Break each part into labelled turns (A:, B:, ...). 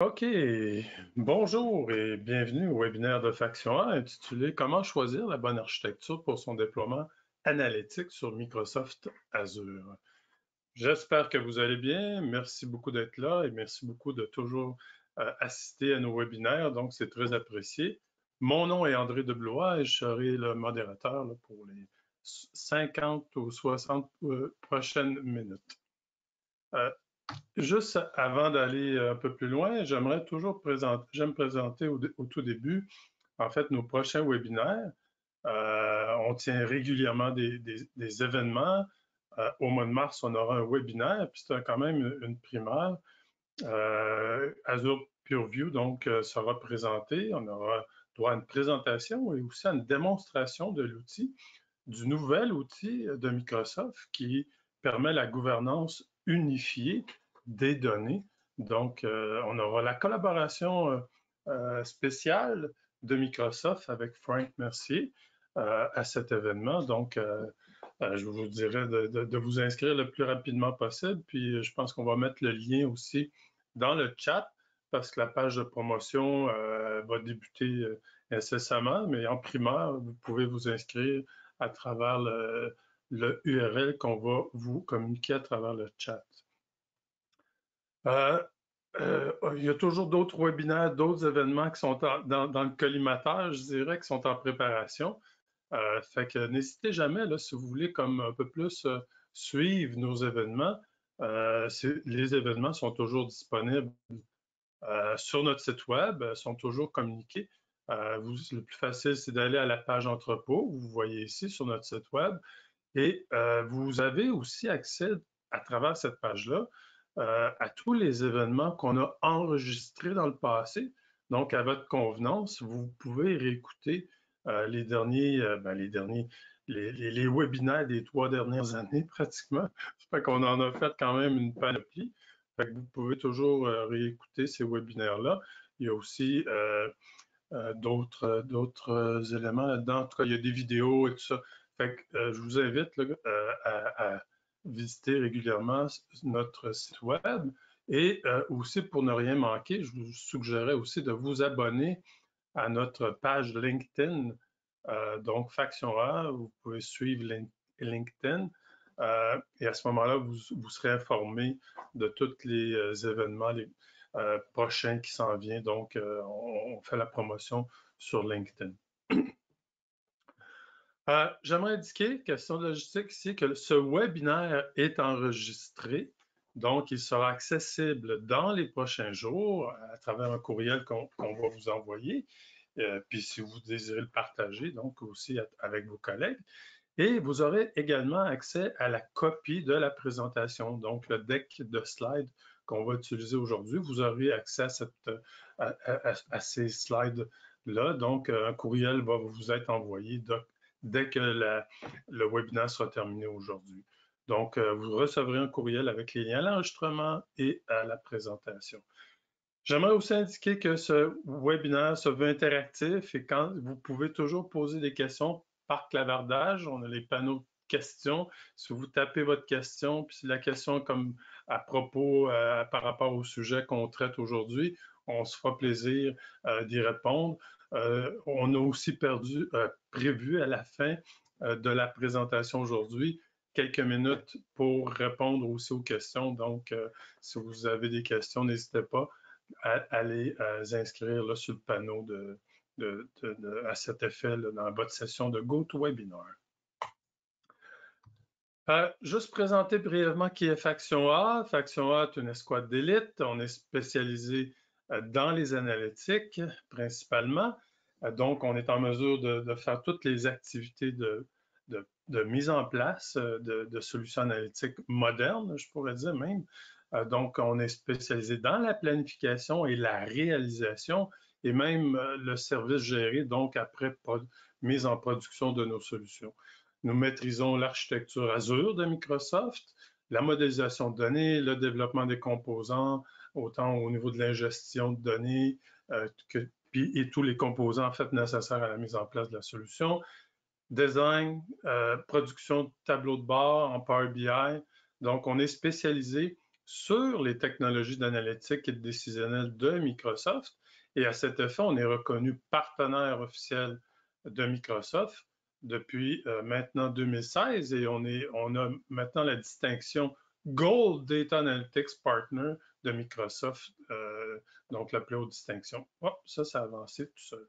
A: OK, bonjour et bienvenue au webinaire de Faction A intitulé Comment choisir la bonne architecture pour son déploiement analytique sur Microsoft Azure. J'espère que vous allez bien. Merci beaucoup d'être là et merci beaucoup de toujours assister à nos webinaires. Donc, c'est très apprécié. Mon nom est André Deblois et je serai le modérateur pour les 50 ou 60 prochaines minutes. Juste avant d'aller un peu plus loin, j'aime me présenter au tout début, en fait, nos prochains webinaires. On tient régulièrement des événements. Au mois de mars, on aura un webinaire, puis c'est quand même une primaire. Azure PureView, donc, sera présenté. On aura droit à une présentation et aussi à une démonstration de l'outil, du nouvel outil de Microsoft qui permet la gouvernance unifiée des données. Donc, on aura la collaboration spéciale de Microsoft avec Frank Mercier à cet événement. Donc, je vous dirais de vous inscrire le plus rapidement possible. Puis, je pense qu'on va mettre le lien aussi dans le chat parce que la page de promotion va débuter incessamment, mais en primaire, vous pouvez vous inscrire à travers le URL qu'on va vous communiquer à travers le chat. Il y a toujours d'autres webinaires, d'autres événements qui sont dans le collimateur, je dirais, qui sont en préparation. Fait que n'hésitez jamais, là, si vous voulez comme un peu plus suivre nos événements, les événements sont toujours disponibles sur notre site web, sont toujours communiqués. Le plus facile, c'est d'aller à la page entrepôt, vous voyez ici sur notre site web, et vous avez aussi accès à travers cette page-là à tous les événements qu'on a enregistrés dans le passé. Donc, à votre convenance, vous pouvez réécouter les webinaires des 3 dernières années pratiquement. Ça fait qu'on en a fait quand même une panoplie. Fait que vous pouvez toujours réécouter ces webinaires-là. Il y a aussi d'autres éléments là-dedans. En tout cas, il y a des vidéos et tout ça. Fait que je vous invite là, à visiter régulièrement notre site web et aussi pour ne rien manquer, je vous suggérerais aussi de vous abonner à notre page LinkedIn. Donc, Faction A, vous pouvez suivre LinkedIn. Et à ce moment-là, vous serez informé de tous les événements prochains qui s'en viennent. Donc, on fait la promotion sur LinkedIn. J'aimerais indiquer, question de logistique ici, que ce webinaire est enregistré. Donc, il sera accessible dans les prochains jours à travers un courriel qu'on va vous envoyer. Puis, si vous désirez le partager, donc aussi avec vos collègues. Et vous aurez également accès à la copie de la présentation, donc le deck de slides qu'on va utiliser aujourd'hui. Vous aurez accès à ces slides-là. Donc, un courriel va vous être envoyé dès que le webinaire sera terminé aujourd'hui. Donc, vous recevrez un courriel avec les liens à l'enregistrement et à la présentation. J'aimerais aussi indiquer que ce webinaire se veut interactif et quand vous pouvez toujours poser des questions par clavardage. On a les panneaux de questions. Si vous tapez votre question, puis si la question est comme à propos par rapport au sujet qu'on traite aujourd'hui, on se fera plaisir d'y répondre. On a aussi prévu à la fin de la présentation aujourd'hui quelques minutes pour répondre aussi aux questions. Donc, si vous avez des questions, n'hésitez pas à les inscrire là, sur le panneau à cet effet là, dans votre session de GoToWebinar. Juste présenter brièvement qui est Faction A. Faction A est une escouade d'élite. On est spécialisé dans les analytiques principalement. Donc, on est en mesure de faire toutes les activités de mise en place de solutions analytiques modernes, je pourrais dire même. Donc, on est spécialisé dans la planification et la réalisation et même le service géré, donc après mise en production de nos solutions. Nous maîtrisons l'architecture Azure de Microsoft, la modélisation de données, le développement des composants, autant au niveau de l'ingestion de données et tous les composants en fait nécessaires à la mise en place de la solution. Design, production de tableaux de bord en Power BI. Donc, on est spécialisé sur les technologies d'analytique et de décisionnel de Microsoft. Et à cet effet, on est reconnu partenaire officiel de Microsoft depuis maintenant 2016 et on a maintenant la distinction Gold Data Analytics Partner de Microsoft, donc la plus haute distinction. Oh, ça a avancé tout seul.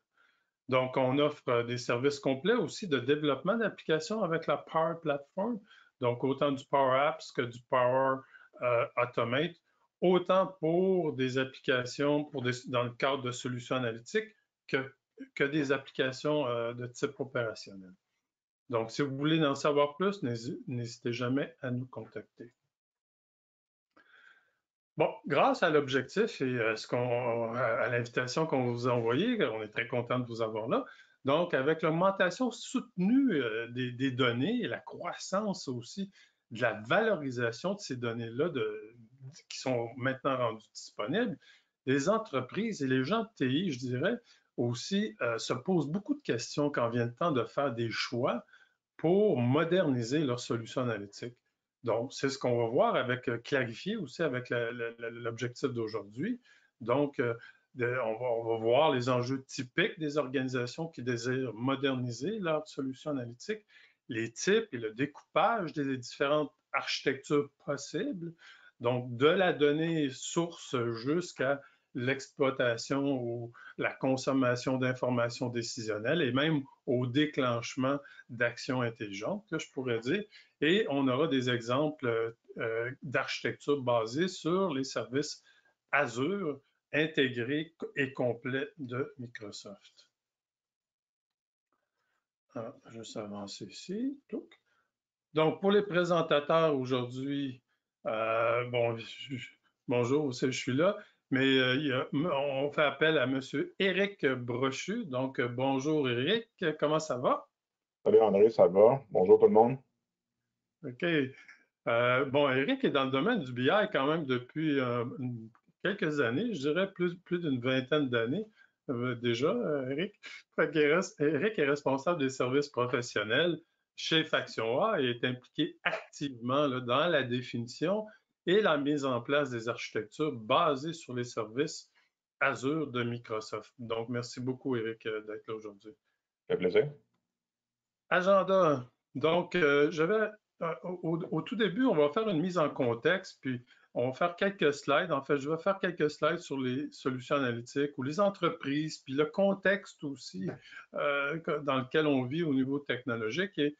A: Donc, on offre des services complets aussi de développement d'applications avec la Power Platform, donc autant du Power Apps que du Power Automate, autant pour des applications dans le cadre de solutions analytiques que des applications de type opérationnel. Donc, si vous voulez en savoir plus, n'hésitez jamais à nous contacter. Bon, grâce à l'objectif et à l'invitation qu'on vous a envoyée, on est très content de vous avoir là. Donc, avec l'augmentation soutenue des données et la croissance aussi de la valorisation de ces données-là qui sont maintenant rendues disponibles, les entreprises et les gens de TI, je dirais, aussi se posent beaucoup de questions quand vient le temps de faire des choix pour moderniser leurs solutions analytiques. Donc, c'est ce qu'on va voir avec clarifier aussi avec l'objectif d'aujourd'hui. Donc, on va voir les enjeux typiques des organisations qui désirent moderniser leurs solutions analytiques, les types et le découpage des différentes architectures possibles, donc de la donnée source jusqu'à l'exploitation ou la consommation d'informations décisionnelles et même au déclenchement d'actions intelligentes, que je pourrais dire. Et on aura des exemples d'architecture basée sur les services Azure intégrés et complets de Microsoft. Alors, juste avancer ici. Donc, pour les présentateurs aujourd'hui, bonjour, je suis là, mais on fait appel à M. Éric Brochu. Donc, bonjour Éric, comment ça va?
B: Salut André, ça va? Bonjour tout le monde.
A: OK. Bon, Éric est dans le domaine du BI quand même depuis quelques années, je dirais plus d'une vingtaine d'années déjà, Éric. Éric est responsable des services professionnels chez Faction A et est impliqué activement là, dans la définition et la mise en place des architectures basées sur les services Azure de Microsoft. Donc, merci beaucoup, Éric, d'être là aujourd'hui.
B: Ça fait plaisir.
A: Agenda. Donc, au tout début, on va faire une mise en contexte, puis on va faire quelques slides. En fait, je vais faire quelques slides sur les solutions analytiques ou les entreprises, puis le contexte aussi dans lequel on vit au niveau technologique. Et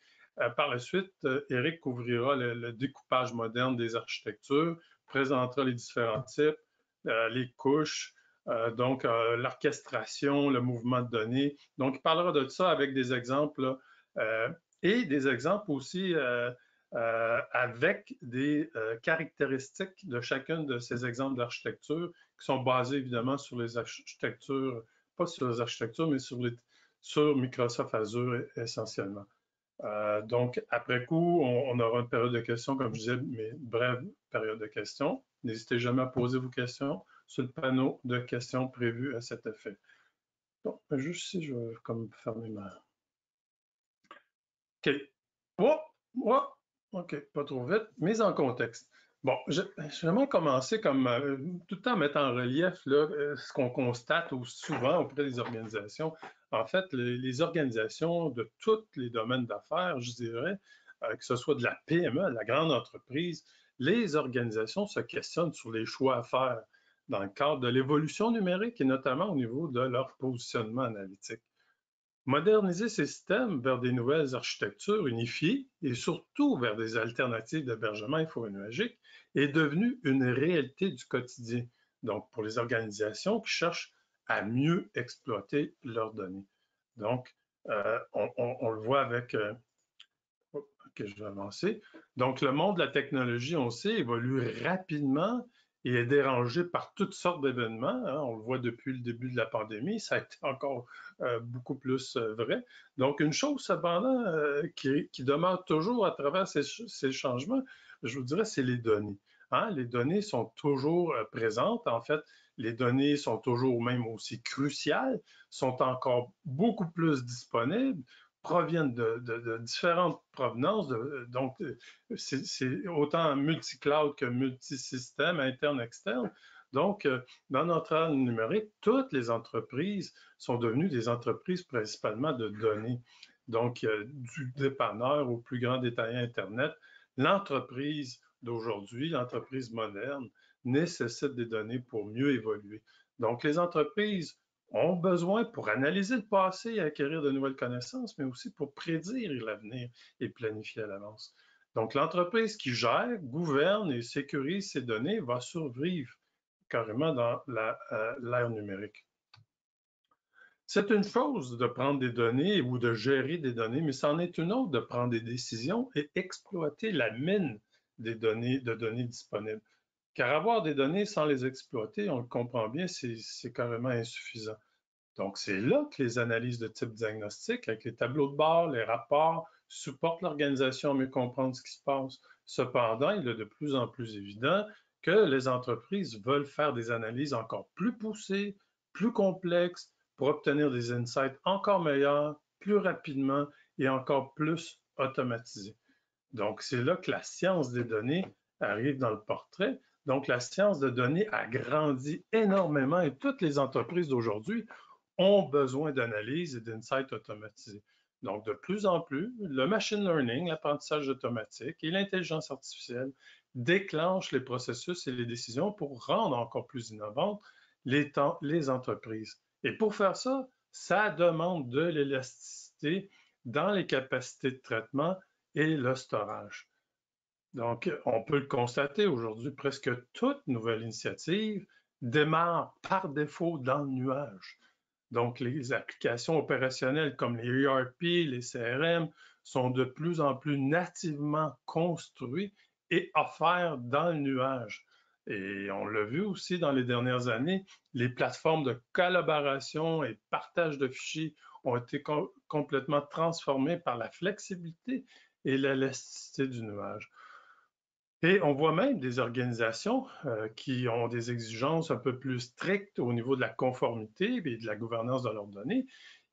A: par la suite, Éric couvrira le découpage moderne des architectures, présentera les différents types, les couches, donc l'orchestration, le mouvement de données. Donc, il parlera de ça avec des exemples et des exemples aussi avec des caractéristiques de chacune de ces exemples d'architecture qui sont basés évidemment sur les architectures, pas sur les architectures, mais sur Microsoft Azure essentiellement. Donc, après coup, on aura une période de questions, comme je disais, mais brève période de questions. N'hésitez jamais à poser vos questions sur le panneau de questions prévu à cet effet. Bon, juste ici, je vais comme fermer ma... OK. OK, pas trop vite. Mise en contexte. Bon, j'aimerais commencer comme tout le temps mettre en relief là, ce qu'on constate souvent auprès des organisations. En fait, les organisations de tous les domaines d'affaires, je dirais, que ce soit de la PME à la grande entreprise, les organisations se questionnent sur les choix à faire dans le cadre de l'évolution numérique et notamment au niveau de leur positionnement analytique. Moderniser ces systèmes vers des nouvelles architectures unifiées et surtout vers des alternatives d'hébergement infonuagique est devenu une réalité du quotidien. Donc, pour les organisations qui cherchent à mieux exploiter leurs données. Donc, on le voit avec... OK, je vais avancer. Donc, le monde de la technologie, on sait, évolue rapidement et est dérangé par toutes sortes d'événements. Hein. On le voit depuis le début de la pandémie, ça a été encore beaucoup plus vrai. Donc, une chose cependant qui demeure toujours à travers ces changements, je vous dirais, c'est les données. Hein? Les données sont toujours présentes. En fait, les données sont toujours même aussi cruciales, sont encore beaucoup plus disponibles proviennent de différentes provenances. Donc, c'est autant multi-cloud que multi-système, interne, externe. Donc, dans notre ère numérique, toutes les entreprises sont devenues des entreprises principalement de données. Donc, du dépanneur au plus grand détaillant Internet, l'entreprise d'aujourd'hui, l'entreprise moderne, nécessite des données pour mieux évoluer. Donc, les entreprises ont besoin pour analyser le passé et acquérir de nouvelles connaissances, mais aussi pour prédire l'avenir et planifier à l'avance. Donc, l'entreprise qui gère, gouverne et sécurise ces données va survivre carrément dans l'ère numérique. C'est une chose de prendre des données ou de gérer des données, mais c'en est une autre de prendre des décisions et exploiter la mine de données disponibles. Car avoir des données sans les exploiter, on le comprend bien, c'est carrément insuffisant. Donc, c'est là que les analyses de type diagnostic, avec les tableaux de bord, les rapports, supportent l'organisation à mieux comprendre ce qui se passe. Cependant, il est de plus en plus évident que les entreprises veulent faire des analyses encore plus poussées, plus complexes, pour obtenir des insights encore meilleurs, plus rapidement et encore plus automatisés. Donc, c'est là que la science des données arrive dans le portrait. Donc, la science de données a grandi énormément et toutes les entreprises d'aujourd'hui ont besoin d'analyse et d'insights automatisés. Donc, de plus en plus, le machine learning, l'apprentissage automatique et l'intelligence artificielle déclenchent les processus et les décisions pour rendre encore plus innovantes les entreprises. Et pour faire ça, ça demande de l'élasticité dans les capacités de traitement et le storage. Donc, on peut le constater aujourd'hui, presque toute nouvelle initiative démarre par défaut dans le nuage. Donc, les applications opérationnelles comme les ERP, les CRM sont de plus en plus nativement construits et offerts dans le nuage. Et on l'a vu aussi dans les dernières années, les plateformes de collaboration et de partage de fichiers ont été complètement transformées par la flexibilité et l'élasticité du nuage. Et on voit même des organisations qui ont des exigences un peu plus strictes au niveau de la conformité et de la gouvernance de leurs données.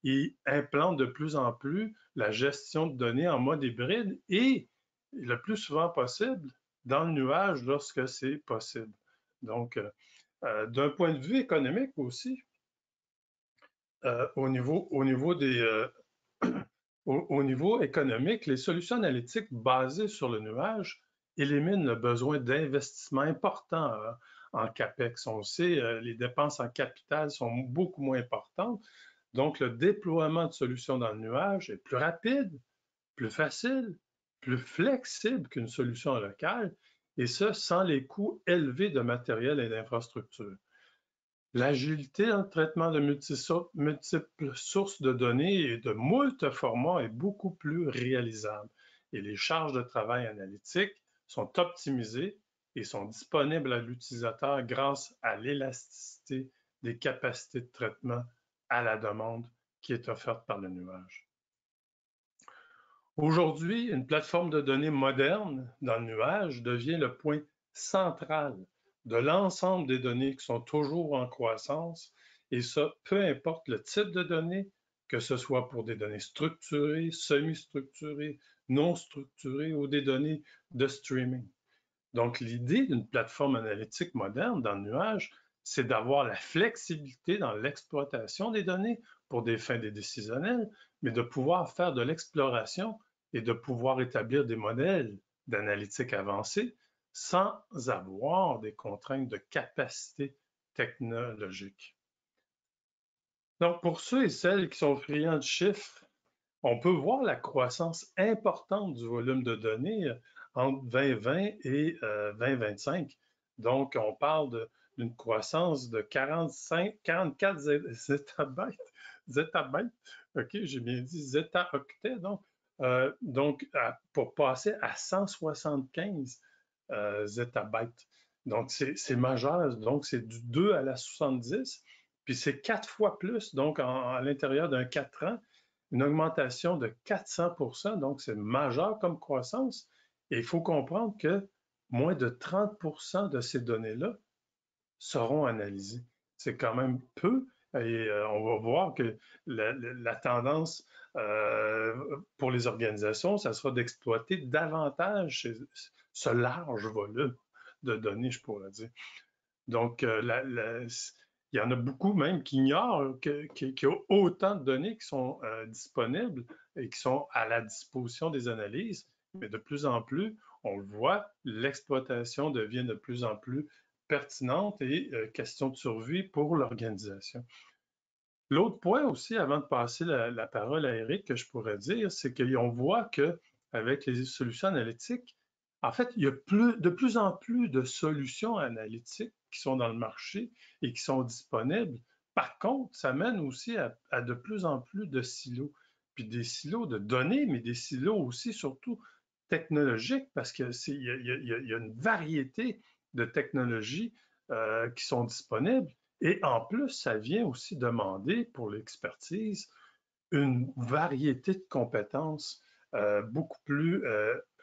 A: Ils implantent de plus en plus la gestion de données en mode hybride et le plus souvent possible dans le nuage lorsque c'est possible. Donc, d'un point de vue économique aussi, au niveau économique, les solutions analytiques basées sur le nuage éliminent le besoin d'investissement important en CAPEX. On le sait, les dépenses en capital sont beaucoup moins importantes. Donc, le déploiement de solutions dans le nuage est plus rapide, plus facile, plus flexible qu'une solution locale, et ce, sans les coûts élevés de matériel et d'infrastructure. L'agilité dans le traitement de multiples sources de données et de moult formats est beaucoup plus réalisable. Et les charges de travail analytiques sont optimisées et sont disponibles à l'utilisateur grâce à l'élasticité des capacités de traitement à la demande qui est offerte par le nuage. Aujourd'hui, une plateforme de données moderne dans le nuage devient le point central de l'ensemble des données qui sont toujours en croissance, et ça, peu importe le type de données, que ce soit pour des données structurées, semi-structurées, non structurées ou des données de streaming. Donc, l'idée d'une plateforme analytique moderne dans le nuage, c'est d'avoir la flexibilité dans l'exploitation des données pour des fins décisionnelles, mais de pouvoir faire de l'exploration et de pouvoir établir des modèles d'analytique avancés sans avoir des contraintes de capacité technologique. Donc, pour ceux et celles qui sont friands de chiffres, on peut voir la croissance importante du volume de données entre 2020 et 2025. Donc, on parle d'une croissance de 44 zettabytes, OK, j'ai bien dit zeta-octets, donc pour passer à 175 zettabytes. Donc, c'est majeur, donc c'est du 2 à la 70, puis c'est 4 fois plus, donc à l'intérieur d'un 4 ans, une augmentation de 400%, donc c'est majeur comme croissance. Et il faut comprendre que moins de 30% de ces données-là seront analysées. C'est quand même peu Et on va voir que la tendance pour les organisations, ça sera d'exploiter davantage ce large volume de données, je pourrais dire. Donc, il y en a beaucoup même qui ignorent qu'il y a autant de données qui sont disponibles et qui sont à la disposition des analyses, mais de plus en plus, on le voit, l'exploitation devient de plus en plus pertinente et question de survie pour l'organisation. L'autre point aussi, avant de passer la parole à Eric, que je pourrais dire, c'est qu'on voit qu'avec les solutions analytiques, en fait, il y a de plus en plus de solutions analytiques qui sont dans le marché et qui sont disponibles. Par contre, ça mène aussi à de plus en plus de silos, puis des silos de données, mais des silos aussi surtout technologiques, parce qu'il y a une variété de technologies qui sont disponibles. Et en plus, ça vient aussi demander pour l'expertise une variété de compétences beaucoup plus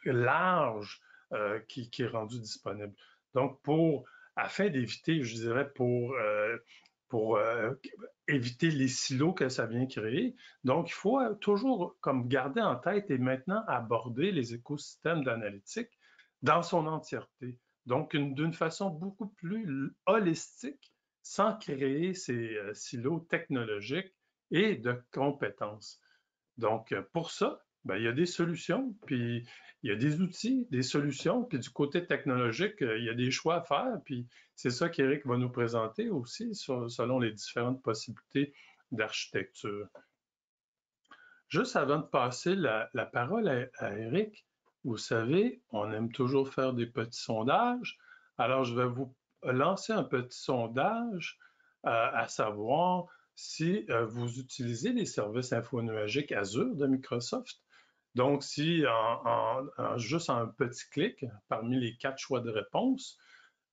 A: large qui est rendue disponible. Donc, afin d'éviter, je dirais, pour éviter les silos que ça vient créer, donc il faut toujours comme garder en tête et maintenant aborder les écosystèmes d'analytique dans son entièreté. Donc, d'une façon beaucoup plus holistique, sans créer ces silos technologiques et de compétences. Donc, pour ça, ben, il y a des solutions, puis il y a des outils, des solutions, puis du côté technologique, il y a des choix à faire, puis c'est ça qu'Éric va nous présenter aussi selon les différentes possibilités d'architecture. Juste avant de passer la parole à Éric, vous savez, on aime toujours faire des petits sondages. Alors, je vais vous lancer un petit sondage à savoir si vous utilisez les services infonuagiques Azure de Microsoft. Donc, si juste en un petit clic, parmi les 4 choix de réponse,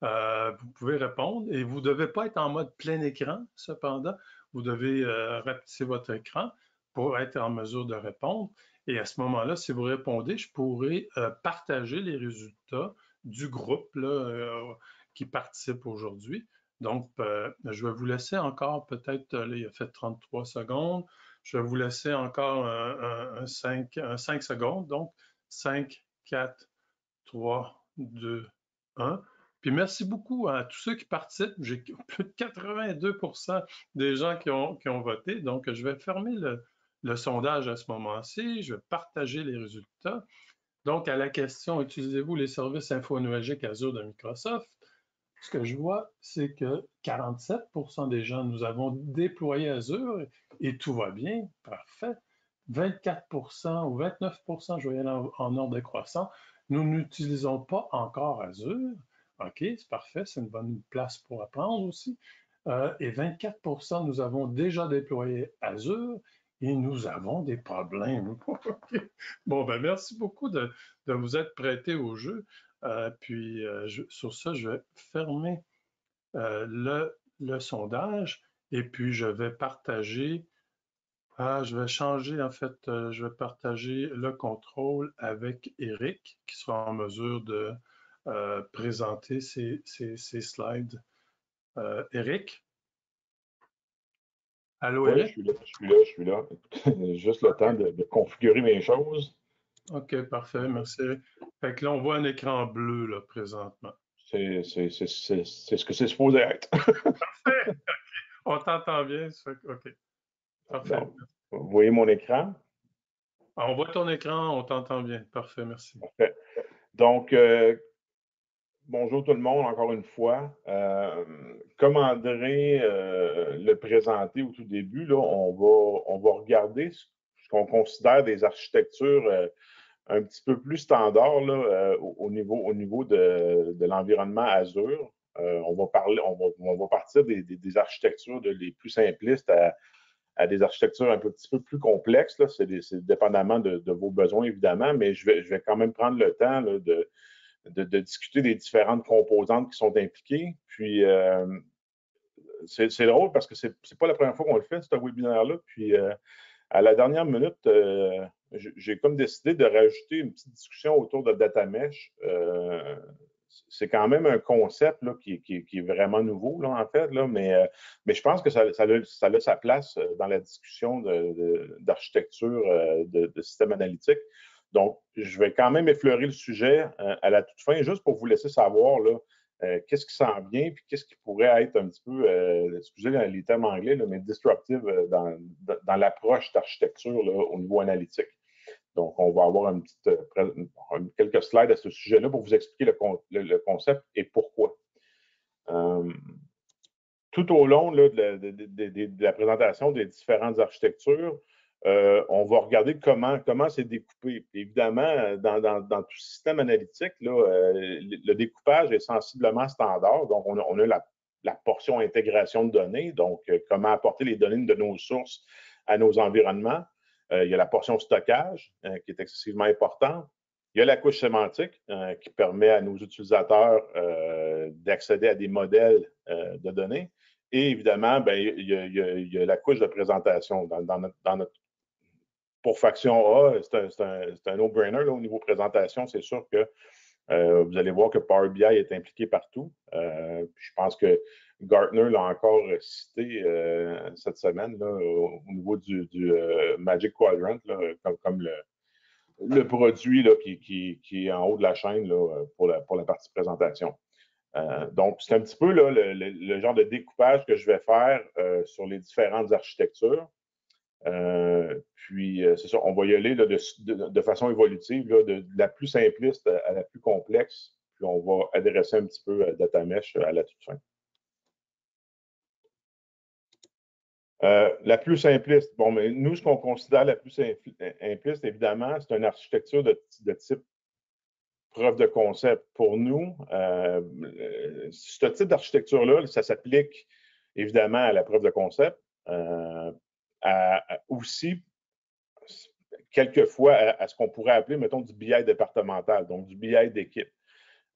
A: vous pouvez répondre et vous ne devez pas être en mode plein écran, cependant. Vous devez rapetisser votre écran pour être en mesure de répondre. Et à ce moment-là, si vous répondez, je pourrai partager les résultats du groupe là, qui participe aujourd'hui. Donc, je vais vous laisser encore peut-être, il a fait 33 secondes, je vais vous laisser encore un 5 secondes. Donc, 5, 4, 3, 2, 1. Puis merci beaucoup à tous ceux qui participent. J'ai plus de 82% des gens qui ont voté. Donc, je vais fermer le sondage à ce moment-ci. Je vais partager les résultats. Donc, à la question, utilisez-vous les services infonuagiques Azure de Microsoft? Ce que je vois, c'est que 47% des gens, nous avons déployé Azure et tout va bien. Parfait. 24% ou 29%, je vais y aller en ordre décroissant, nous n'utilisons pas encore Azure. OK, c'est parfait, c'est une bonne place pour apprendre aussi. Et 24%, nous avons déjà déployé Azure et nous avons des problèmes. Okay. Bon, ben merci beaucoup de vous être prêté au jeu. Puis sur ça, je vais fermer le sondage et puis je vais partager. Je vais changer, en fait, je vais partager le contrôle avec Eric qui sera en mesure de présenter ces slides. Eric? Allô,
B: Oui,
A: Eric?
B: je suis là. Juste le temps de configurer mes choses.
A: OK, parfait, merci. Fait que là, on voit un écran bleu, là, présentement.
B: C'est ce que c'est supposé être.
A: Parfait! On t'entend bien, OK, parfait.
B: Donc, vous voyez mon écran?
A: On voit ton écran, on t'entend bien. Parfait, merci.
B: Parfait. Donc, bonjour tout le monde, encore une fois. Comme André le présentait au tout début, là, on va regarder ce qu'on considère des architectures un petit peu plus standards là, au niveau de l'environnement Azure. On va partir des architectures les plus simplistes à des architectures un petit peu plus complexes. C'est dépendamment de vos besoins, évidemment, mais je vais quand même prendre le temps là, de discuter des différentes composantes qui sont impliquées. Puis, c'est drôle parce que c'est pas la première fois qu'on le fait, ce webinaire-là. Puis, à la dernière minute, j'ai comme décidé de rajouter une petite discussion autour de data mesh. c'est quand même un concept là, qui est vraiment nouveau, là, en fait, là, mais je pense que ça a sa place dans la discussion d'architecture de système analytique. Donc, je vais quand même effleurer le sujet à la toute fin, juste pour vous laisser savoir là, qu'est-ce qui s'en vient, puis qu'est-ce qui pourrait être un petit peu, excusez les termes anglais, là, mais disruptive dans l'approche d'architecture au niveau analytique. Donc, on va avoir quelques slides à ce sujet-là pour vous expliquer le concept et pourquoi. Tout au long là, de la présentation des différentes architectures, on va regarder comment c'est découpé. Puis évidemment, dans tout système analytique, là, le découpage est sensiblement standard. Donc, on a la portion intégration de données, donc comment apporter les données de nos sources à nos environnements. Il y a la portion stockage qui est excessivement importante. Il y a la couche sémantique qui permet à nos utilisateurs d'accéder à des modèles de données. Et évidemment, ben, il y a la couche de présentation. Dans notre pour Faction A, c'est un no-brainer au niveau présentation. C'est sûr que vous allez voir que Power BI est impliqué partout. Je pense que Gartner l'a encore cité cette semaine là, au niveau du Magic Quadrant, là, comme le produit là, qui est en haut de la chaîne là, pour la partie présentation. Donc, c'est un petit peu là, le genre de découpage que je vais faire sur les différentes architectures. Puis, c'est ça, on va y aller là, de façon évolutive, là, de la plus simpliste à la plus complexe. Puis, on va adresser un petit peu Data Mesh à la toute fin. La plus simpliste, bon, mais nous, ce qu'on considère la plus simpliste, évidemment, c'est une architecture de type preuve de concept. Pour nous, ce type d'architecture-là, ça s'applique évidemment à la preuve de concept, aussi quelquefois à ce qu'on pourrait appeler, mettons, du BI départemental, donc du BI d'équipe.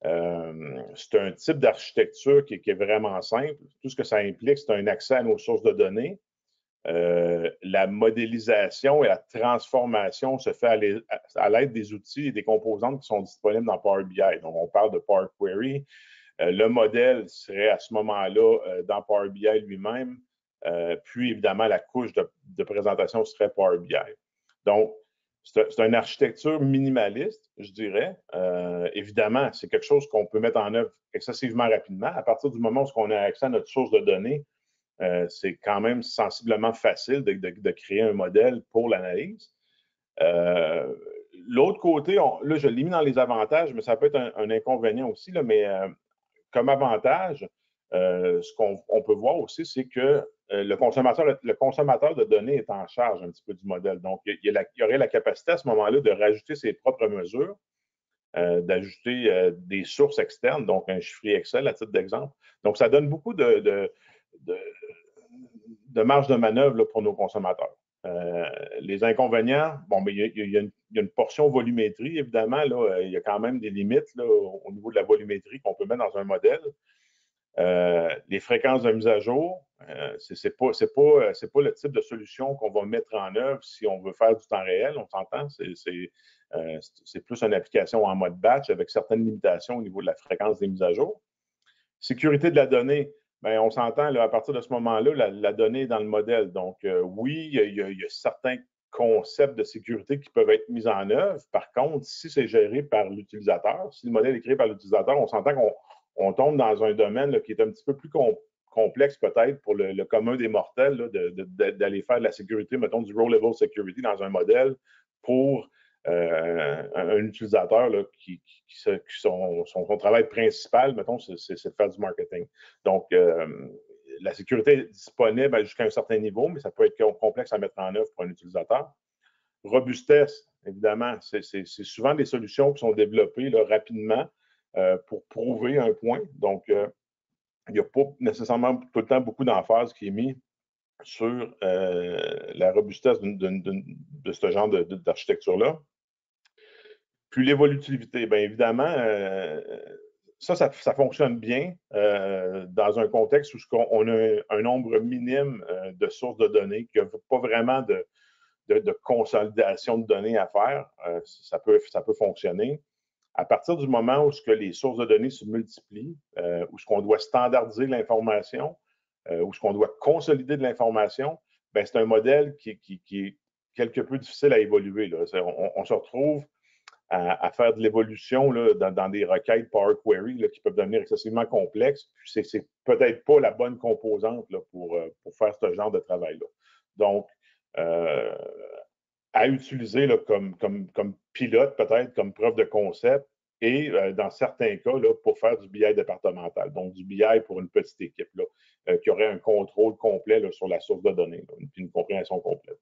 B: C'est un type d'architecture qui est vraiment simple. Tout ce que ça implique, c'est un accès à nos sources de données. La modélisation et la transformation se fait à l'aide des outils et des composantes qui sont disponibles dans Power BI. Donc, on parle de Power Query. Le modèle serait à ce moment-là dans Power BI lui-même. Puis, évidemment, la couche de présentation serait Power BI. Donc, c'est une architecture minimaliste, je dirais. Évidemment, c'est quelque chose qu'on peut mettre en œuvre excessivement rapidement. À partir du moment où on a accès à notre source de données, c'est quand même sensiblement facile de créer un modèle pour l'analyse. L'autre côté, là, je l'ai mis dans les avantages, mais ça peut être un inconvénient aussi, là, mais comme avantage, ce qu'on peut voir aussi, c'est que le consommateur de données est en charge un petit peu du modèle. Donc, il y aurait la capacité à ce moment-là de rajouter ses propres mesures, d'ajouter des sources externes, donc un chiffrier Excel à titre d'exemple. Donc, ça donne beaucoup de marge de manœuvre là, pour nos consommateurs. Les inconvénients, bon, mais il y a une portion volumétrie, évidemment. Là, il y a quand même des limites là, au niveau de la volumétrie qu'on peut mettre dans un modèle. Les fréquences de mise à jour, c'est pas le type de solution qu'on va mettre en œuvre si on veut faire du temps réel, on s'entend. C'est plus une application en mode batch avec certaines limitations au niveau de la fréquence des mises à jour. Sécurité de la donnée, bien, on s'entend, à partir de ce moment-là, la donnée est dans le modèle. Donc, oui, il y a certains concepts de sécurité qui peuvent être mis en œuvre. Par contre, si c'est géré par l'utilisateur, si le modèle est créé par l'utilisateur, on s'entend qu'on tombe dans un domaine là, qui est un petit peu plus complexe peut-être pour le commun des mortels d'aller faire de la sécurité, mettons du row-level security dans un modèle pour un utilisateur là, son travail principal, mettons, c'est de faire du marketing. Donc, la sécurité est disponible jusqu'à un certain niveau, mais ça peut être complexe à mettre en œuvre pour un utilisateur. Robustesse, évidemment, c'est souvent des solutions qui sont développées là, rapidement pour prouver un point. Donc, il n'y a pas nécessairement tout le temps beaucoup d'emphase qui est mise sur la robustesse de ce genre d'architecture-là. Puis l'évolutivité, bien évidemment, ça fonctionne bien dans un contexte où on a un nombre minime de sources de données, qu'il n'y a pas vraiment de consolidation de données à faire. Ça peut fonctionner. À partir du moment où les sources de données se multiplient, où ce qu'on doit standardiser l'information, où ce qu'on doit consolider de l'information, ben, c'est un modèle qui est quelque peu difficile à évoluer. Là. On se retrouve à faire de l'évolution dans des requêtes Power Query là, qui peuvent devenir excessivement complexes. Puis c'est peut-être pas la bonne composante là, pour faire ce genre de travail-là. Donc, à utiliser là, comme pilote, peut-être comme preuve de concept, et dans certains cas, là, pour faire du BI départemental, donc du BI pour une petite équipe là, qui aurait un contrôle complet là, sur la source de données, là, une compréhension complète.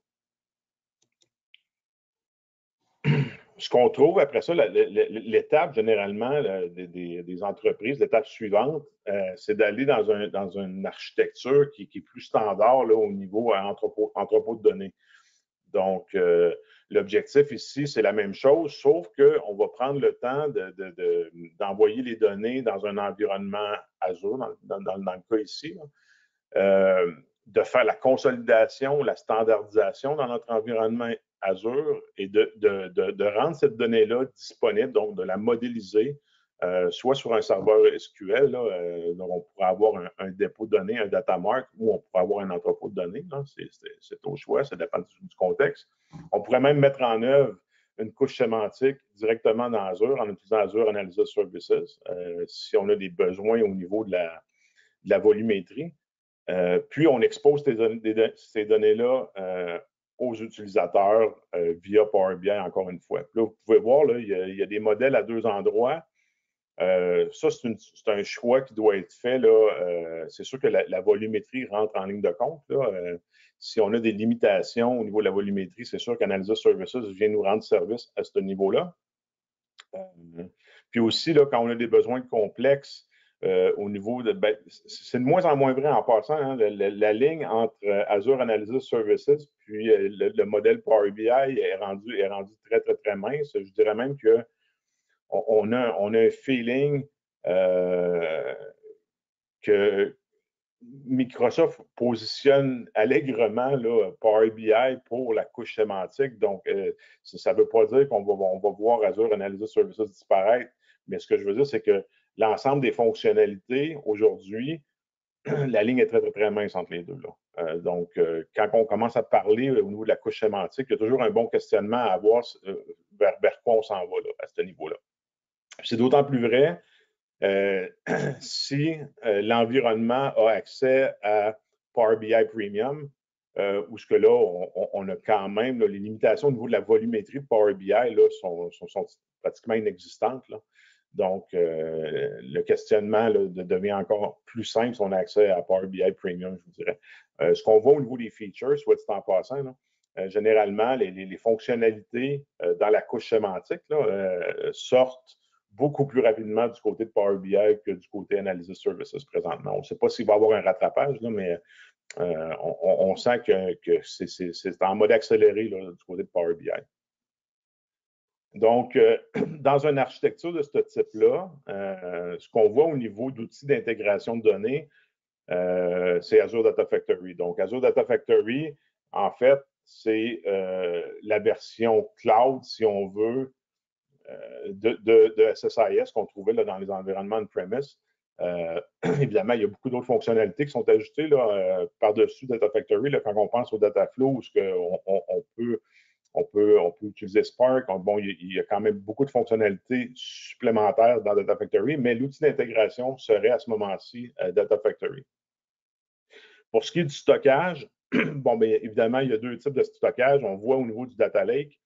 B: Ce qu'on trouve après ça, l'étape généralement des entreprises, l'étape suivante, c'est d'aller dans une architecture qui est plus standard là, au niveau entrepôt de données. Donc, l'objectif ici, c'est la même chose, sauf qu'on va prendre le temps d'envoyer les données dans un environnement Azure, dans le cas ici, de faire la consolidation, la standardisation dans notre environnement Azure et de rendre cette donnée-là disponible, donc de la modéliser, soit sur un serveur SQL, là, donc on pourrait avoir un dépôt de données, un data mart, ou on pourrait avoir un entrepôt de données. C'est au choix, ça dépend du contexte. On pourrait même mettre en œuvre une couche sémantique directement dans Azure en utilisant Azure Analysis Services, si on a des besoins au niveau de la volumétrie. Puis, on expose ces données-là aux utilisateurs via Power BI, encore une fois. Puis là, vous pouvez voir, là, il y a des modèles à deux endroits. Ça, c'est un choix qui doit être fait. C'est sûr que la volumétrie rentre en ligne de compte. Si on a des limitations au niveau de la volumétrie, c'est sûr qu'Analysis Services vient nous rendre service à ce niveau-là. Puis aussi, là, quand on a des besoins complexes, au niveau de. C'est de moins en moins vrai en passant. Hein, la ligne entre Azure Analysis Services puis le modèle Power BI est rendu très, très, très mince. Je dirais même qu'on a un feeling que Microsoft positionne allègrement là, Power BI pour la couche sémantique. Donc, ça ne veut pas dire qu'on va voir Azure Analysis Services disparaître, mais ce que je veux dire, c'est que l'ensemble des fonctionnalités, aujourd'hui, la ligne est très, très, très mince entre les deux. Là. Donc, quand on commence à parler au niveau de la couche sémantique, il y a toujours un bon questionnement à avoir vers quoi on s'en va là, à ce niveau-là. C'est d'autant plus vrai si l'environnement a accès à Power BI Premium, où ce que là, on a quand même là, les limitations au niveau de la volumétrie de Power BI là, sont pratiquement inexistantes. Là. Donc, le questionnement là, devient encore plus simple si on a accès à Power BI Premium, je vous dirais. Ce qu'on voit au niveau des features, soit dit en passant, là, généralement, les fonctionnalités dans la couche sémantique là, sortent beaucoup plus rapidement du côté de Power BI que du côté Analysis Services présentement. On ne sait pas s'il va y avoir un rattrapage, là, mais on sent que c'est en mode accéléré là, du côté de Power BI. Donc, dans une architecture de ce type-là, ce qu'on voit au niveau d'outils d'intégration de données, c'est Azure Data Factory. Donc, Azure Data Factory, en fait, c'est la version cloud, si on veut, de SSIS qu'on trouvait là, dans les environnements on-premise. Évidemment, il y a beaucoup d'autres fonctionnalités qui sont ajoutées par-dessus Data Factory. Là, quand on pense au data flow, où on peut utiliser Spark. Bon, il y a quand même beaucoup de fonctionnalités supplémentaires dans Data Factory, mais l'outil d'intégration serait à ce moment-ci Data Factory. Pour ce qui est du stockage, bon, bien, évidemment, il y a deux types de stockage. On voit au niveau du Data Lake.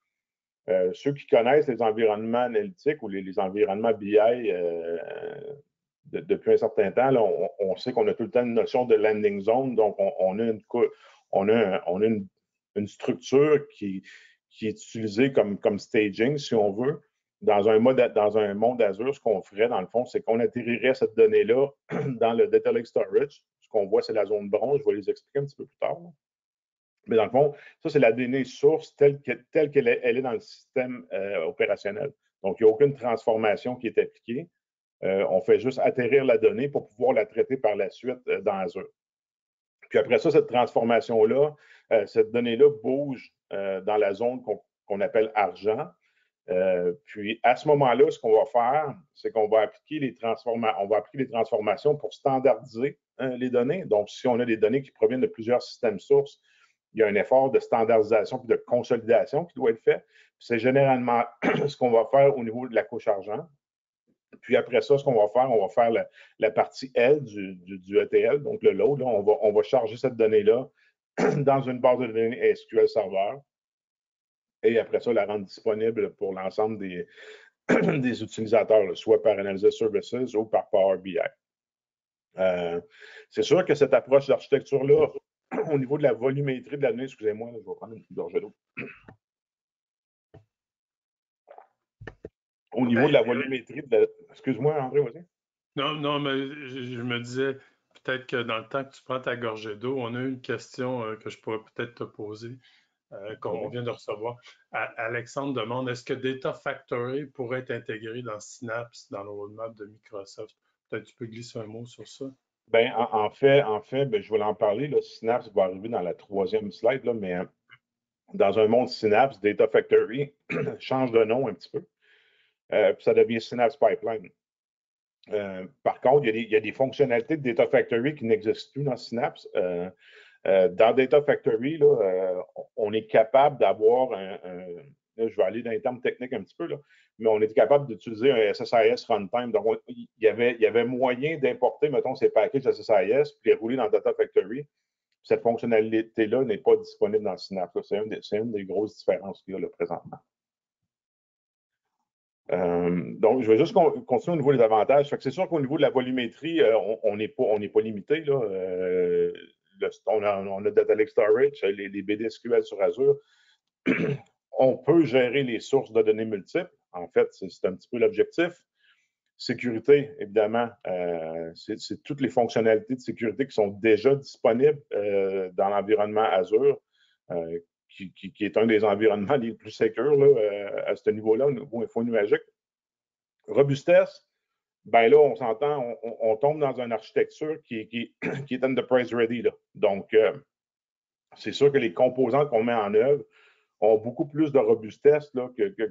B: Ceux qui connaissent les environnements analytiques ou les environnements BI depuis un certain temps, là, on sait qu'on a tout le temps une notion de landing zone. Donc, on a une structure qui est utilisée comme staging, si on veut. Dans un monde Azure, ce qu'on ferait, dans le fond, c'est qu'on atterrirait cette donnée-là dans le Data Lake Storage. Ce qu'on voit, c'est la zone bronze. Je vais les expliquer un petit peu plus tard. Mais dans le fond, ça, c'est la donnée source telle qu'elle est dans le système opérationnel. Donc, il n'y a aucune transformation qui est appliquée. On fait juste atterrir la donnée pour pouvoir la traiter par la suite dans Azure. Puis après ça, cette transformation-là, cette donnée-là bouge dans la zone qu'on appelle argent. Puis, à ce moment-là, ce qu'on va faire, c'est qu'on va appliquer les transformations pour standardiser les données. Donc, si on a des données qui proviennent de plusieurs systèmes sources, il y a un effort de standardisation et de consolidation qui doit être fait. C'est généralement ce qu'on va faire au niveau de la couche argent. Puis après ça, ce qu'on va faire la partie L du ETL, donc le load. Là, on va charger cette donnée-là dans une base de données SQL Server. Et après ça, la rendre disponible pour l'ensemble des, des utilisateurs, là, soit par Analysis Services ou par Power BI. C'est sûr que cette approche d'architecture-là, au niveau de la volumétrie de la donnée, excusez-moi, je vais prendre une petite gorgée d'eau. Au niveau de la volumétrie de la... Excuse-moi, André, vas-y.
A: Non, mais je me disais, peut-être que dans le temps que tu prends ta gorgée d'eau, on a une question que je pourrais peut-être te poser, qu'on vient de recevoir. Alexandre demande, est-ce que Data Factory pourrait être intégré dans Synapse, dans le roadmap de Microsoft? Peut-être tu peux glisser un mot sur ça.
B: Ben, en fait, ben, je vais en parler. Là, Synapse va arriver dans la 3e slide, là, mais dans un monde Synapse, Data Factory change de nom un petit peu. Puis ça devient Synapse Pipeline. Par contre, il y a des fonctionnalités de Data Factory qui n'existent plus dans Synapse. Dans Data Factory, là, on est capable d'avoir là, je vais aller dans les termes techniques un petit peu, là, mais on est capable d'utiliser un SSIS runtime. Donc, il y avait moyen d'importer, mettons, ces packages SSIS puis les rouler dans Data Factory. Cette fonctionnalité-là n'est pas disponible dans Synapse. C'est une des grosses différences qu'il y a là, présentement. Donc, je vais juste continuer au niveau des avantages. C'est sûr qu'au niveau de la volumétrie, on n'est pas limité. Là. On a Data Lake Storage, les BDSQL sur Azure. On peut gérer les sources de données multiples. En fait, c'est un petit peu l'objectif. Sécurité, évidemment, c'est toutes les fonctionnalités de sécurité qui sont déjà disponibles dans l'environnement Azure, qui est un des environnements les plus sécures à ce niveau-là, au niveau infonuagique. Robustesse, ben là, on s'entend, on tombe dans une architecture qui est enterprise ready. Là. Donc, c'est sûr que les composants qu'on met en œuvre ont beaucoup plus de robustesse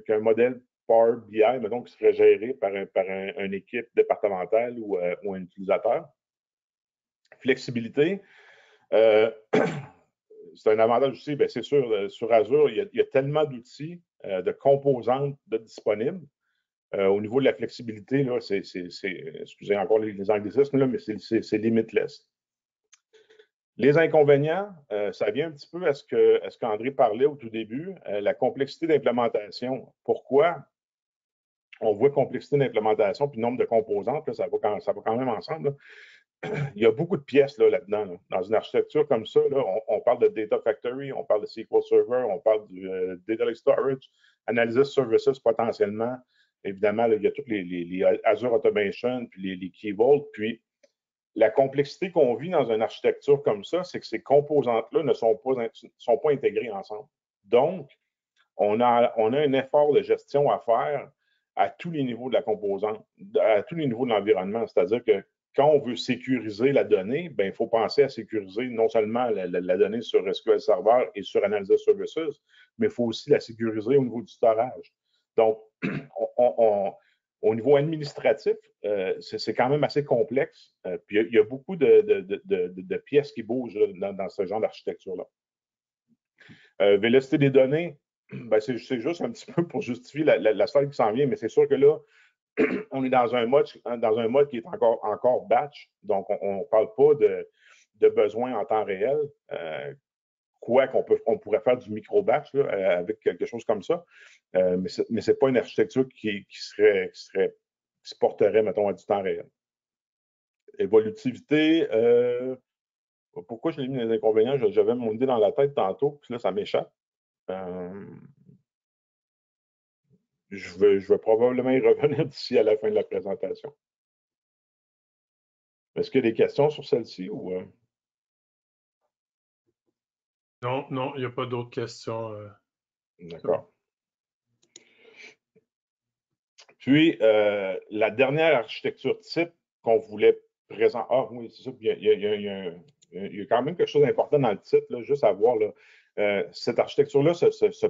B: qu'un modèle Power BI, mettons, qui serait géré par une équipe départementale ou un utilisateur. Flexibilité, c'est un avantage aussi, bien, c'est sûr, sur Azure, il y a tellement d'outils, de composantes disponibles. Au niveau de la flexibilité, là, excusez encore les anglicismes, là, mais c'est limitless. Les inconvénients, ça vient un petit peu à ce qu'André parlait au tout début, la complexité d'implémentation. Pourquoi? On voit complexité d'implémentation puis nombre de composantes, là, ça va quand même ensemble. Là. Il y a beaucoup de pièces là-dedans. Là. Dans une architecture comme ça, là, on parle de Data Factory, on parle de SQL Server, on parle du Data Lake Storage, Analysis Services potentiellement. Évidemment, là, il y a toutes les Azure Automation, puis les Key Vault. Puis la complexité qu'on vit dans une architecture comme ça, c'est que ces composantes-là ne sont pas intégrées ensemble. Donc, on a un effort de gestion à faire à tous les niveaux de la composante, à tous les niveaux de l'environnement. C'est-à-dire que quand on veut sécuriser la donnée, ben, il faut penser à sécuriser non seulement la donnée sur SQL Server et sur Analysis Services, mais il faut aussi la sécuriser au niveau du storage. Donc, au niveau administratif, c'est quand même assez complexe. Puis il y a beaucoup de pièces qui bougent là, dans ce genre d'architecture-là. Vélocité des données, ben c'est juste un petit peu pour justifier la slide qui s'en vient, mais c'est sûr que là, on est dans un mode qui est encore batch, donc on ne parle pas de besoins en temps réel, quoi qu'on pourrait faire du micro-batch avec quelque chose comme ça, mais ce n'est pas une architecture qui se porterait, mettons, à du temps réel. Évolutivité, pourquoi je l'ai mis dans les inconvénients? J'avais mon idée dans la tête tantôt, puis là, ça m'échappe. Je vais probablement y revenir d'ici à la fin de la présentation. Est-ce qu'il y a des questions sur celle-ci ou...
A: Non, il n'y a pas d'autres questions.
B: D'accord. Puis, la dernière architecture type qu'on voulait présenter... Ah oui, c'est ça. Il y a quand même quelque chose d'important dans le titre, là, juste à voir. Là, cette architecture-là se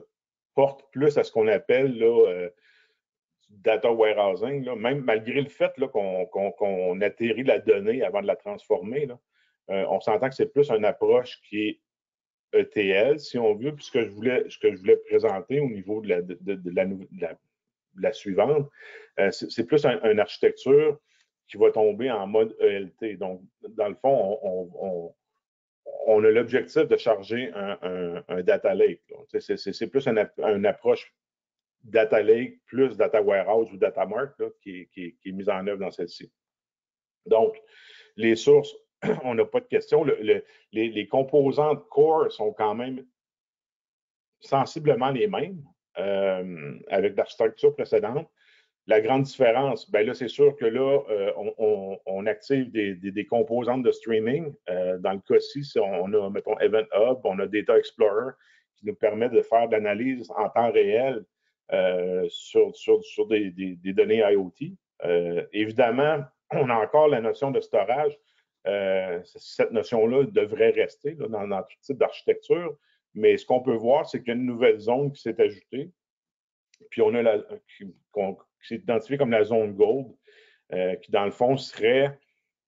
B: porte plus à ce qu'on appelle là, data warehousing, là, même malgré le fait qu'on atterrit la donnée avant de la transformer, là, on s'entend que c'est plus une approche qui est ETL, si on veut. Puis ce que je voulais présenter au niveau de la suivante, c'est plus une architecture qui va tomber en mode ELT. Donc, dans le fond, on a l'objectif de charger un data lake. C'est plus une approche data lake plus data warehouse ou data mart là, qui est mise en œuvre dans celle-ci. Donc, les sources, on n'a pas de question. Les composantes core sont quand même sensiblement les mêmes avec l'architecture précédente. La grande différence, bien là, c'est sûr que là, on active des composantes de streaming. Dans le cas-ci, on a, mettons, Event Hub, on a Data Explorer qui nous permet de faire de l'analyse en temps réel sur des données IoT. Évidemment, on a encore la notion de storage. Cette notion-là devrait rester là, dans tout type d'architecture. Mais ce qu'on peut voir, c'est qu'il y a une nouvelle zone qui s'est ajoutée. Puis on a qui s'est identifiée comme la zone Gold, qui dans le fond serait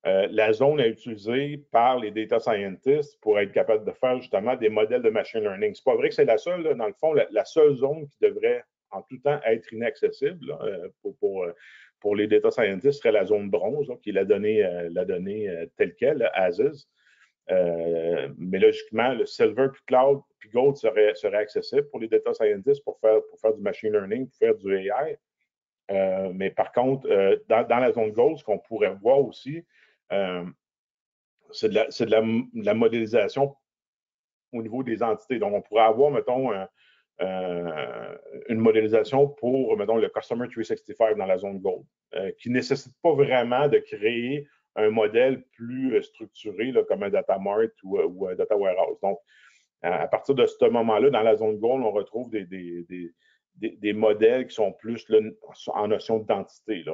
B: la zone à utiliser par les data scientists pour être capable de faire justement des modèles de machine learning. C'est pas vrai que c'est la seule, là, dans le fond, la seule zone qui devrait en tout temps être inaccessible là, pour les data scientists serait la zone bronze, là, qui est la donnée telle quelle, as is. Mais logiquement, le Silver puis Cloud puis Gold serait accessible pour les data scientists pour faire du machine learning, pour faire du AI. Mais par contre, dans la zone Gold, ce qu'on pourrait voir aussi, c'est de la modélisation au niveau des entités. Donc, on pourrait avoir, mettons, une modélisation pour, mettons, le Customer 365 dans la zone Gold, qui ne nécessite pas vraiment de créer un modèle plus structuré là, comme un data mart ou un data warehouse. Donc, à partir de ce moment-là, dans la zone Gold, on retrouve des modèles qui sont plus là, en notion d'identité.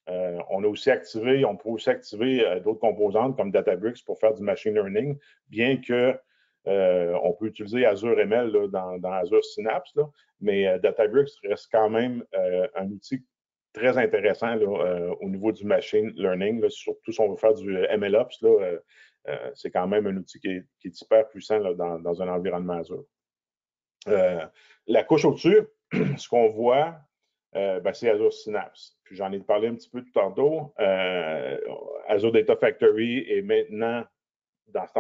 B: On peut aussi activer d'autres composantes comme Databricks pour faire du machine learning, bien que on peut utiliser Azure ML là, dans Azure Synapse, là, mais Databricks reste quand même un outil très intéressant là, au niveau du machine learning, là, surtout si on veut faire du MLOps. C'est quand même un outil qui est hyper puissant là, dans un environnement Azure. La couche au-dessus, ce qu'on voit, ben, c'est Azure Synapse. Puis j'en ai parlé un petit peu tout tantôt. Azure Data Factory est maintenant, dans ce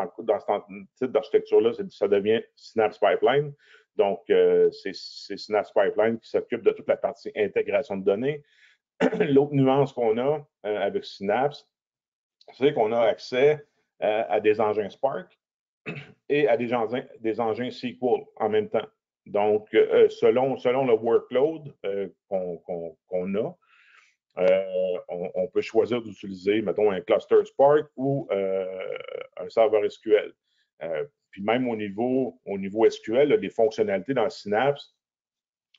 B: type d'architecture-là, ça devient Synapse Pipeline. Donc, c'est Synapse Pipeline qui s'occupe de toute la partie intégration de données. L'autre nuance qu'on a avec Synapse, c'est qu'on a accès à des engins Spark et à des engins SQL en même temps. Donc, selon le workload qu'on a, on peut choisir d'utiliser, mettons, un cluster Spark ou un serveur SQL. Puis même au niveau SQL, les fonctionnalités dans Synapse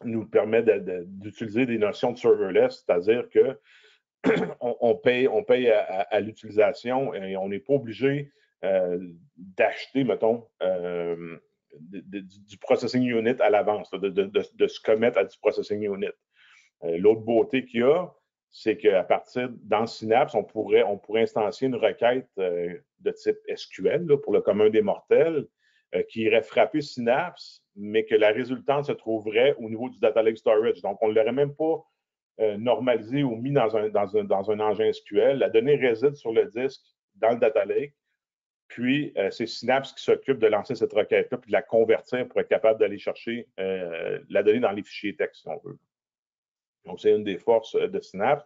B: nous permettent d'utiliser des notions de serverless, c'est-à-dire que on paye à l'utilisation et on n'est pas obligé d'acheter, mettons, du processing unit à l'avance, de se commettre à du processing unit. L'autre beauté qu'il y a, c'est qu'à partir dans Synapse, on pourrait instancier une requête de type SQL là, pour le commun des mortels qui irait frapper Synapse, mais que la résultante se trouverait au niveau du data lake storage. Donc, on ne l'aurait même pas normalisé ou mis dans un engin SQL. La donnée réside sur le disque dans le data lake. Puis, c'est Synapse qui s'occupe de lancer cette requête-là puis de la convertir pour être capable d'aller chercher la donnée dans les fichiers texte, si on veut. Donc, c'est une des forces de Synapse.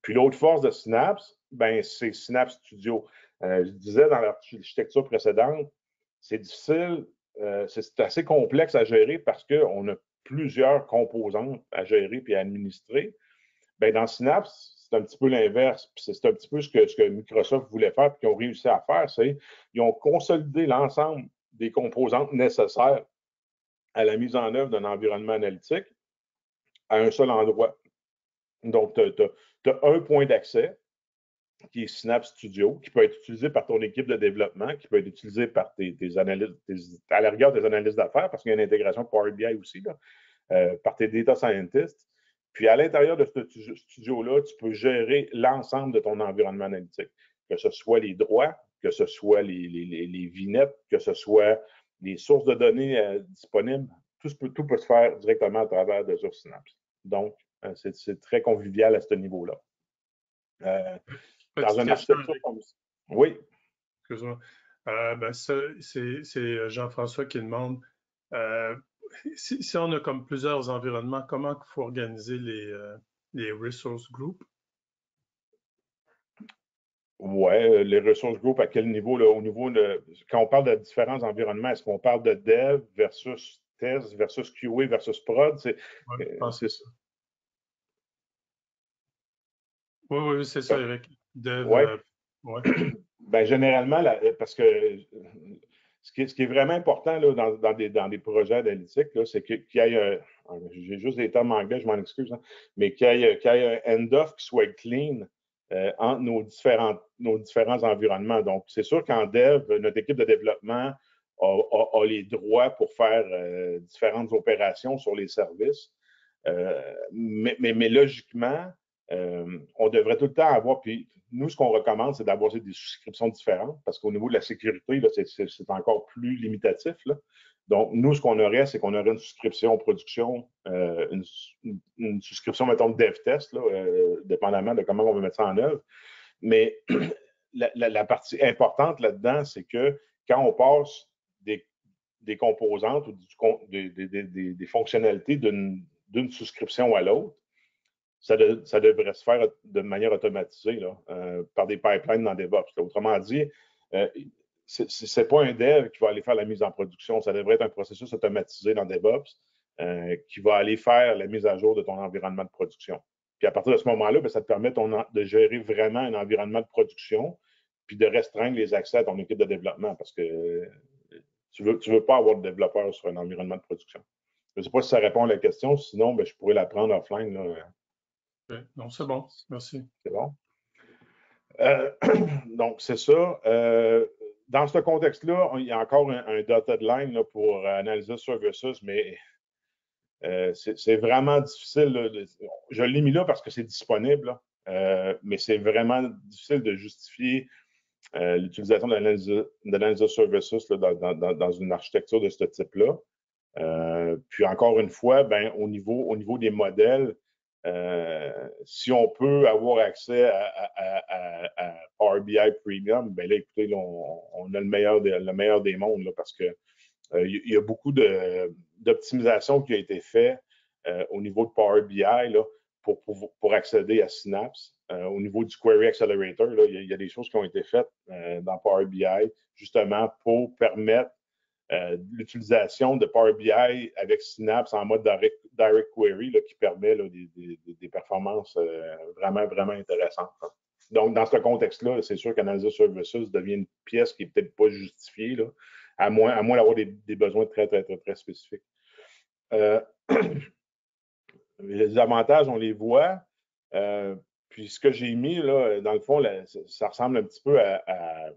B: Puis, l'autre force de Synapse, ben, c'est Synapse Studio. Je disais dans l'architecture précédente, c'est difficile, c'est assez complexe à gérer parce qu'on a plusieurs composantes à gérer puis à administrer. Bien, dans Synapse, c'est un petit peu l'inverse. C'est un petit peu ce que Microsoft voulait faire et qu'ils ont réussi à faire, c'est qu'ils ont consolidé l'ensemble des composantes nécessaires à la mise en œuvre d'un environnement analytique à un seul endroit. Donc, tu as un point d'accès qui est Synapse Studio, qui peut être utilisé par ton équipe de développement, qui peut être utilisé par tes analystes, à la rigueur des analystes d'affaires, parce qu'il y a une intégration Power BI aussi, là. par tes data scientists. Puis, à l'intérieur de ce studio-là, tu peux gérer l'ensemble de ton environnement analytique, que ce soit les droits, que ce soit les vignettes, que ce soit les sources de données disponibles. Tout peut se faire directement à travers Azure Synapse. Donc, c'est très convivial à ce niveau-là. Dans une architecture comme ça. Oui.
A: Excuse-moi. C'est Jean-François qui demande si on a comme plusieurs environnements, comment il faut organiser les resource groups?
B: Oui, les ressources group, à quel niveau? Là, au niveau de, quand on parle de différents environnements, est-ce qu'on parle de dev versus test versus QA versus prod?
A: Oui, c'est ça. Oui, c'est ça, Eric. Dev,
B: ouais.
A: Ouais.
B: Ben, généralement, parce que ce qui est vraiment important là, dans des projets analytiques, c'est qu'il y ait j'ai juste des termes anglais, je m'en excuse, hein, mais qu'il y ait un end-off qui soit clean entre nos différents environnements. Donc, c'est sûr qu'en dev, notre équipe de développement a les droits pour faire différentes opérations sur les services. Mais logiquement, on devrait tout le temps avoir, puis nous, ce qu'on recommande, c'est d'avoir des souscriptions différentes, parce qu'au niveau de la sécurité, c'est encore plus limitatif. Là. Donc, nous, ce qu'on aurait, c'est qu'on aurait une souscription production, une souscription, mettons, de dev test, là, dépendamment de comment on va mettre ça en œuvre. Mais la partie importante là-dedans, c'est que quand on passe des composantes ou des fonctionnalités d'une souscription à l'autre, ça devrait se faire de manière automatisée là, par des pipelines dans DevOps. Là. Autrement dit, ce n'est pas un dev qui va aller faire la mise en production. Ça devrait être un processus automatisé dans DevOps qui va aller faire la mise à jour de ton environnement de production. Puis à partir de ce moment-là, bien, ça te permet de gérer vraiment un environnement de production puis de restreindre les accès à ton équipe de développement parce que tu veux pas avoir de développeurs sur un environnement de production. Je ne sais pas si ça répond à la question. Sinon, bien, je pourrais la prendre offline. Là.
A: Okay. Non, c'est bon. Merci.
B: C'est bon. Donc, c'est ça. Dans ce contexte-là, il y a encore un dotted line là, pour analyser services, mais c'est vraiment difficile. Là, je l'ai mis là parce que c'est disponible, mais c'est vraiment difficile de justifier l'utilisation d'analyse services là, dans une architecture de ce type-là. Puis encore une fois, ben, au niveau des modèles, si on peut avoir accès à Power BI Premium, ben là, écoutez, là, on a le meilleur des mondes là, parce que il y a beaucoup d'optimisation qui a été fait au niveau de Power BI là, pour accéder à Synapse. Au niveau du Query Accelerator, là, il y a des choses qui ont été faites dans Power BI justement pour permettre l'utilisation de Power BI avec Synapse en mode direct query là, qui permet là, des performances vraiment, vraiment intéressantes. Hein. Donc, dans ce contexte-là, c'est sûr qu'Analysis Services devient une pièce qui n'est peut-être pas justifiée, là, à moins d'avoir des besoins très, très, très, très spécifiques. Les avantages, on les voit. Puis ce que j'ai mis, là, dans le fond, là, ça ressemble un petit peu à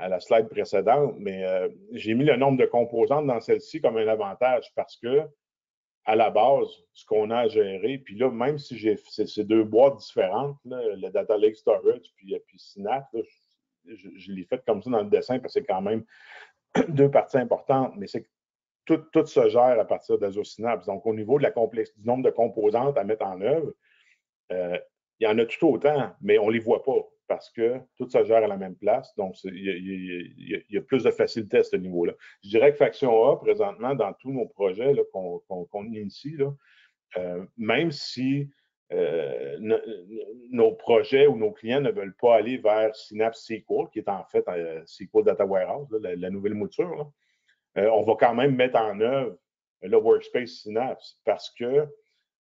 B: la slide précédente, mais j'ai mis le nombre de composantes dans celle-ci comme un avantage parce que, à la base, ce qu'on a à gérer, puis là, même si j'ai ces deux boîtes différentes, là, le Data Lake Storage puis Synapse, là, je l'ai fait comme ça dans le dessin parce que c'est quand même deux parties importantes, mais c'est que tout se gère à partir d'Azure Synapse. Donc, au niveau de la complexité, du nombre de composantes à mettre en œuvre, il y en a tout autant, mais on ne les voit pas parce que tout se gère à la même place. Donc, il y a plus de facilité à ce niveau-là. Je dirais que Faction A, présentement, dans tous nos projets qu'on initie, là, même si nos projets ou nos clients ne veulent pas aller vers Synapse SQL, qui est en fait SQL Data Warehouse, là, la nouvelle mouture, là, on va quand même mettre en œuvre le Workspace Synapse parce que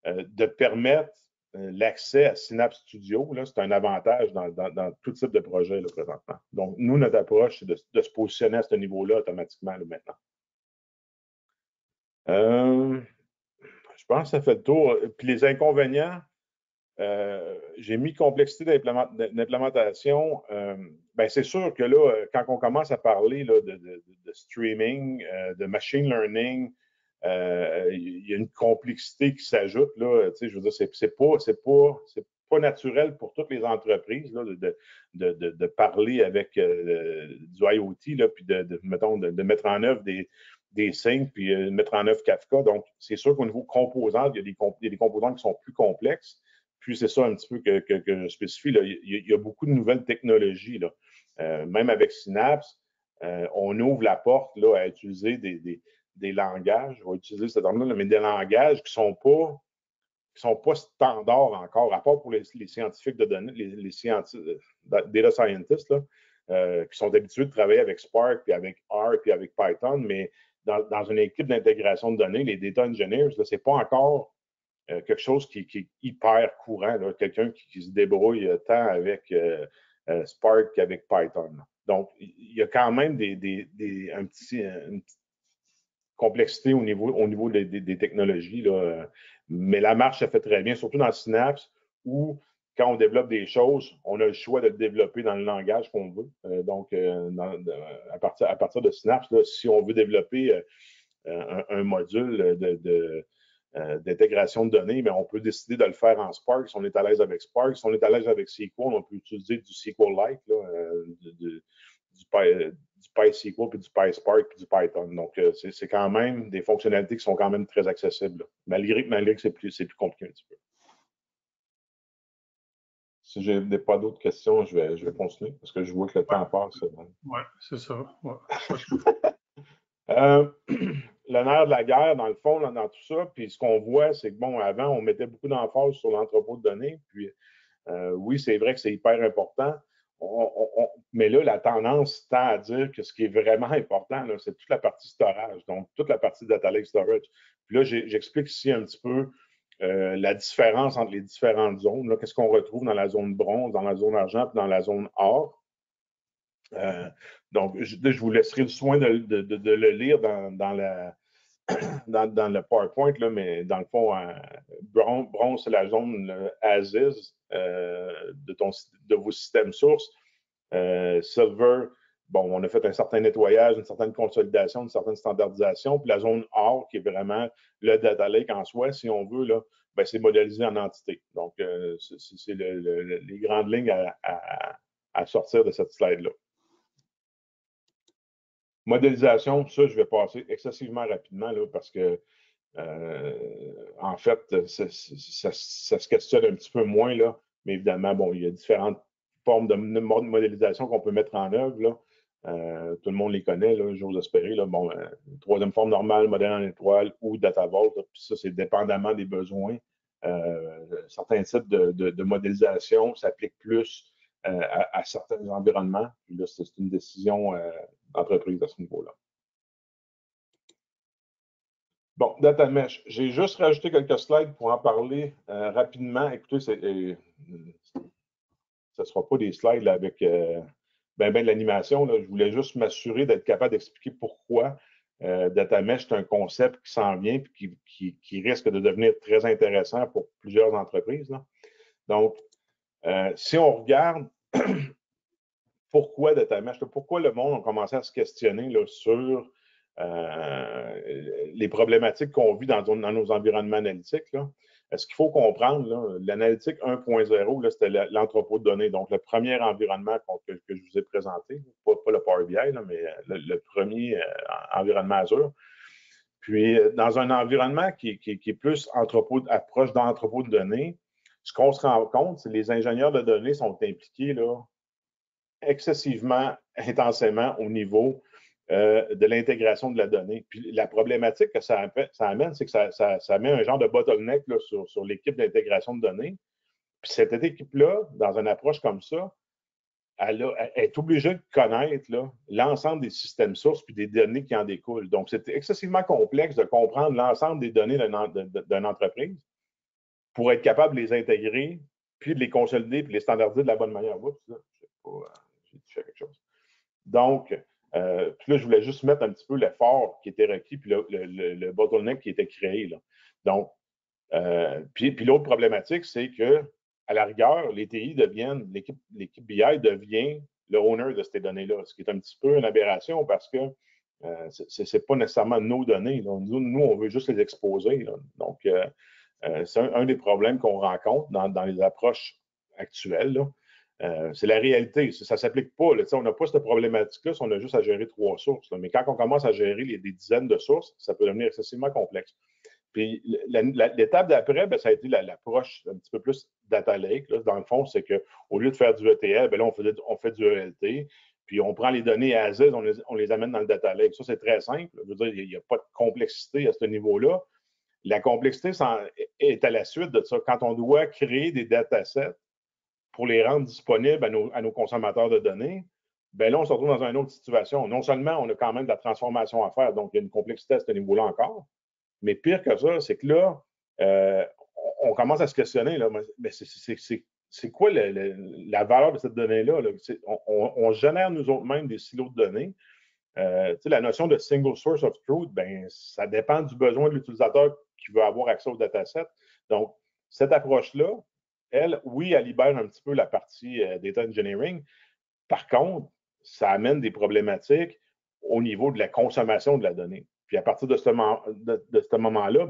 B: de permettre l'accès à Synapse Studio, c'est un avantage dans tout type de projet là, présentement. Donc, nous, notre approche, c'est de se positionner à ce niveau-là automatiquement là, maintenant. Je pense que ça fait le tour. Puis les inconvénients, j'ai mis complexité d'implémentation. Ben c'est sûr que là, quand on commence à parler là, de streaming, de machine learning, il y a une complexité qui s'ajoute. Là, je veux dire, c'est pas naturel pour toutes les entreprises là, de parler avec du IoT, là, puis mettons, de mettre en œuvre des signes, puis de mettre en œuvre Kafka. Donc, c'est sûr qu'au niveau composants, il y a des composants qui sont plus complexes. Puis, c'est ça un petit peu que je spécifie. Là. Il y a beaucoup de nouvelles technologies. Là. Même avec Synapse, on ouvre la porte là, à utiliser des langages, on va utiliser ce terme-là, mais des langages qui ne sont pas standards encore, à part pour les scientifiques de données, les data scientists, là, qui sont habitués de travailler avec Spark, puis avec R, puis avec Python, mais dans une équipe d'intégration de données, les data engineers, ce n'est pas encore quelque chose qui est hyper courant, quelqu'un qui se débrouille tant avec Spark qu'avec Python. Là. Donc, il y a quand même une petite complexité au niveau des technologies. Là. Mais la marche se fait très bien, surtout dans Synapse, où quand on développe des choses, on a le choix de le développer dans le langage qu'on veut. À partir de Synapse, là, si on veut développer un module d'intégration de données, mais on peut décider de le faire en Spark si on est à l'aise avec Spark. Si on est à l'aise avec SQL, on peut utiliser du SQLite, du PySQL, puis du PySpark, puis du Python. Donc, c'est quand même des fonctionnalités qui sont quand même très accessibles, là, malgré que c'est plus compliqué un petit peu. Si je n'ai pas d'autres questions, je vais continuer parce que je vois que le temps passe.
A: Oui, c'est ça. Ouais.
B: Le nerf de la guerre, dans le fond, là, dans tout ça, puis ce qu'on voit, c'est que, bon, avant, on mettait beaucoup d'emphase sur l'entrepôt de données, puis oui, c'est vrai que c'est hyper important, mais là, la tendance tend à dire que ce qui est vraiment important, c'est toute la partie storage, donc toute la partie data lake storage. Puis là, j'explique ici un petit peu la différence entre les différentes zones. Qu'est-ce qu'on retrouve dans la zone bronze, dans la zone argent, puis dans la zone or. Donc, je vous laisserai le soin de le lire dans le PowerPoint, là, mais dans le fond, bronze, c'est la zone as-is de vos systèmes sources. Silver, bon, on a fait un certain nettoyage, une certaine consolidation, une certaine standardisation. Puis la zone or, qui est vraiment le data lake en soi, si on veut, là, ben, c'est modélisé en entité. Donc, c'est les grandes lignes à sortir de cette slide-là. Modélisation, ça, je vais passer excessivement rapidement là, parce que, en fait, ça se questionne un petit peu moins, là, mais évidemment, bon, il y a différentes formes de modélisation qu'on peut mettre en œuvre. Là. Tout le monde les connaît, j'ose espérer. Là, bon, troisième forme normale, modèle en étoile ou data vault. Puis ça, c'est dépendamment des besoins. Certains types de modélisation s'appliquent plus à certains environnements. Puis là, c'est une décision d'entreprise à ce niveau-là. Bon, data mesh. J'ai juste rajouté quelques slides pour en parler rapidement. Écoutez, ce ne sera pas des slides là, avec ben de l'animation. Je voulais juste m'assurer d'être capable d'expliquer pourquoi data mesh est un concept qui s'en vient et qui risque de devenir très intéressant pour plusieurs entreprises. Là. Donc, si on regarde pourquoi data mesh, pourquoi le monde a commencé à se questionner là, sur les problématiques qu'on vit dans nos environnements analytiques. Là. Ce qu'il faut comprendre, l'analytique 1.0, c'était l'entrepôt de données, donc le premier environnement que je vous ai présenté, pas le Power BI, là, mais le premier environnement Azure. Puis, dans un environnement qui est plus approche d'entrepôt de données, ce qu'on se rend compte, c'est que les ingénieurs de données sont impliqués là, excessivement intensément au niveau de l'intégration de la donnée. Puis la problématique que ça amène, c'est que ça met un genre de bottleneck là, sur l'équipe d'intégration de données. Puis cette équipe-là, dans une approche comme ça, elle est obligée de connaître l'ensemble des systèmes sources puis des données qui en découlent. Donc, c'est excessivement complexe de comprendre l'ensemble des données d'une entreprise pour être capable de les intégrer, puis de les consolider, puis de les standardiser de la bonne manière. Oups, là, je sais pas, j'ai touché quelque chose. Donc, puis là, je voulais juste mettre un petit peu l'effort qui était requis, puis le bottleneck qui était créé. Là. Donc, puis l'autre problématique, c'est que à la rigueur, les TI deviennent, l'équipe BI devient le owner de ces données-là, ce qui est un petit peu une aberration parce que Ce n'est pas nécessairement nos données. Nous, on veut juste les exposer. Là. Donc, c'est un des problèmes qu'on rencontre dans les approches actuelles. C'est la réalité. Ça ne s'applique pas. Là. On n'a pas cette problématique-là si on a juste à gérer 3 sources. Là. Mais quand on commence à gérer des dizaines de sources, ça peut devenir excessivement complexe. Puis l'étape d'après, ça a été l'approche un petit peu plus data lake. Là. Dans le fond, c'est qu'au lieu de faire du ETL, là, on fait du ELT. Puis on prend les données à Z, on les amène dans le data lake. Ça, c'est très simple. Je veux dire, il n'y a pas de complexité à ce niveau-là. La complexité est à la suite de ça. Quand on doit créer des datasets pour les rendre disponibles à nos consommateurs de données, là, on se retrouve dans une autre situation. Non seulement on a quand même de la transformation à faire, donc il y a une complexité à ce niveau-là encore, mais pire que ça, c'est que là, on commence à se questionner, là, mais c'est quoi la valeur de cette donnée-là? Là? On génère nous autres-mêmes des silos de données. La notion de single source of truth, ça dépend du besoin de l'utilisateur qui veut avoir accès au dataset. Donc, cette approche-là, elle, oui, elle libère un petit peu la partie data engineering. Par contre, ça amène des problématiques au niveau de la consommation de la donnée. Puis à partir de ce moment-là,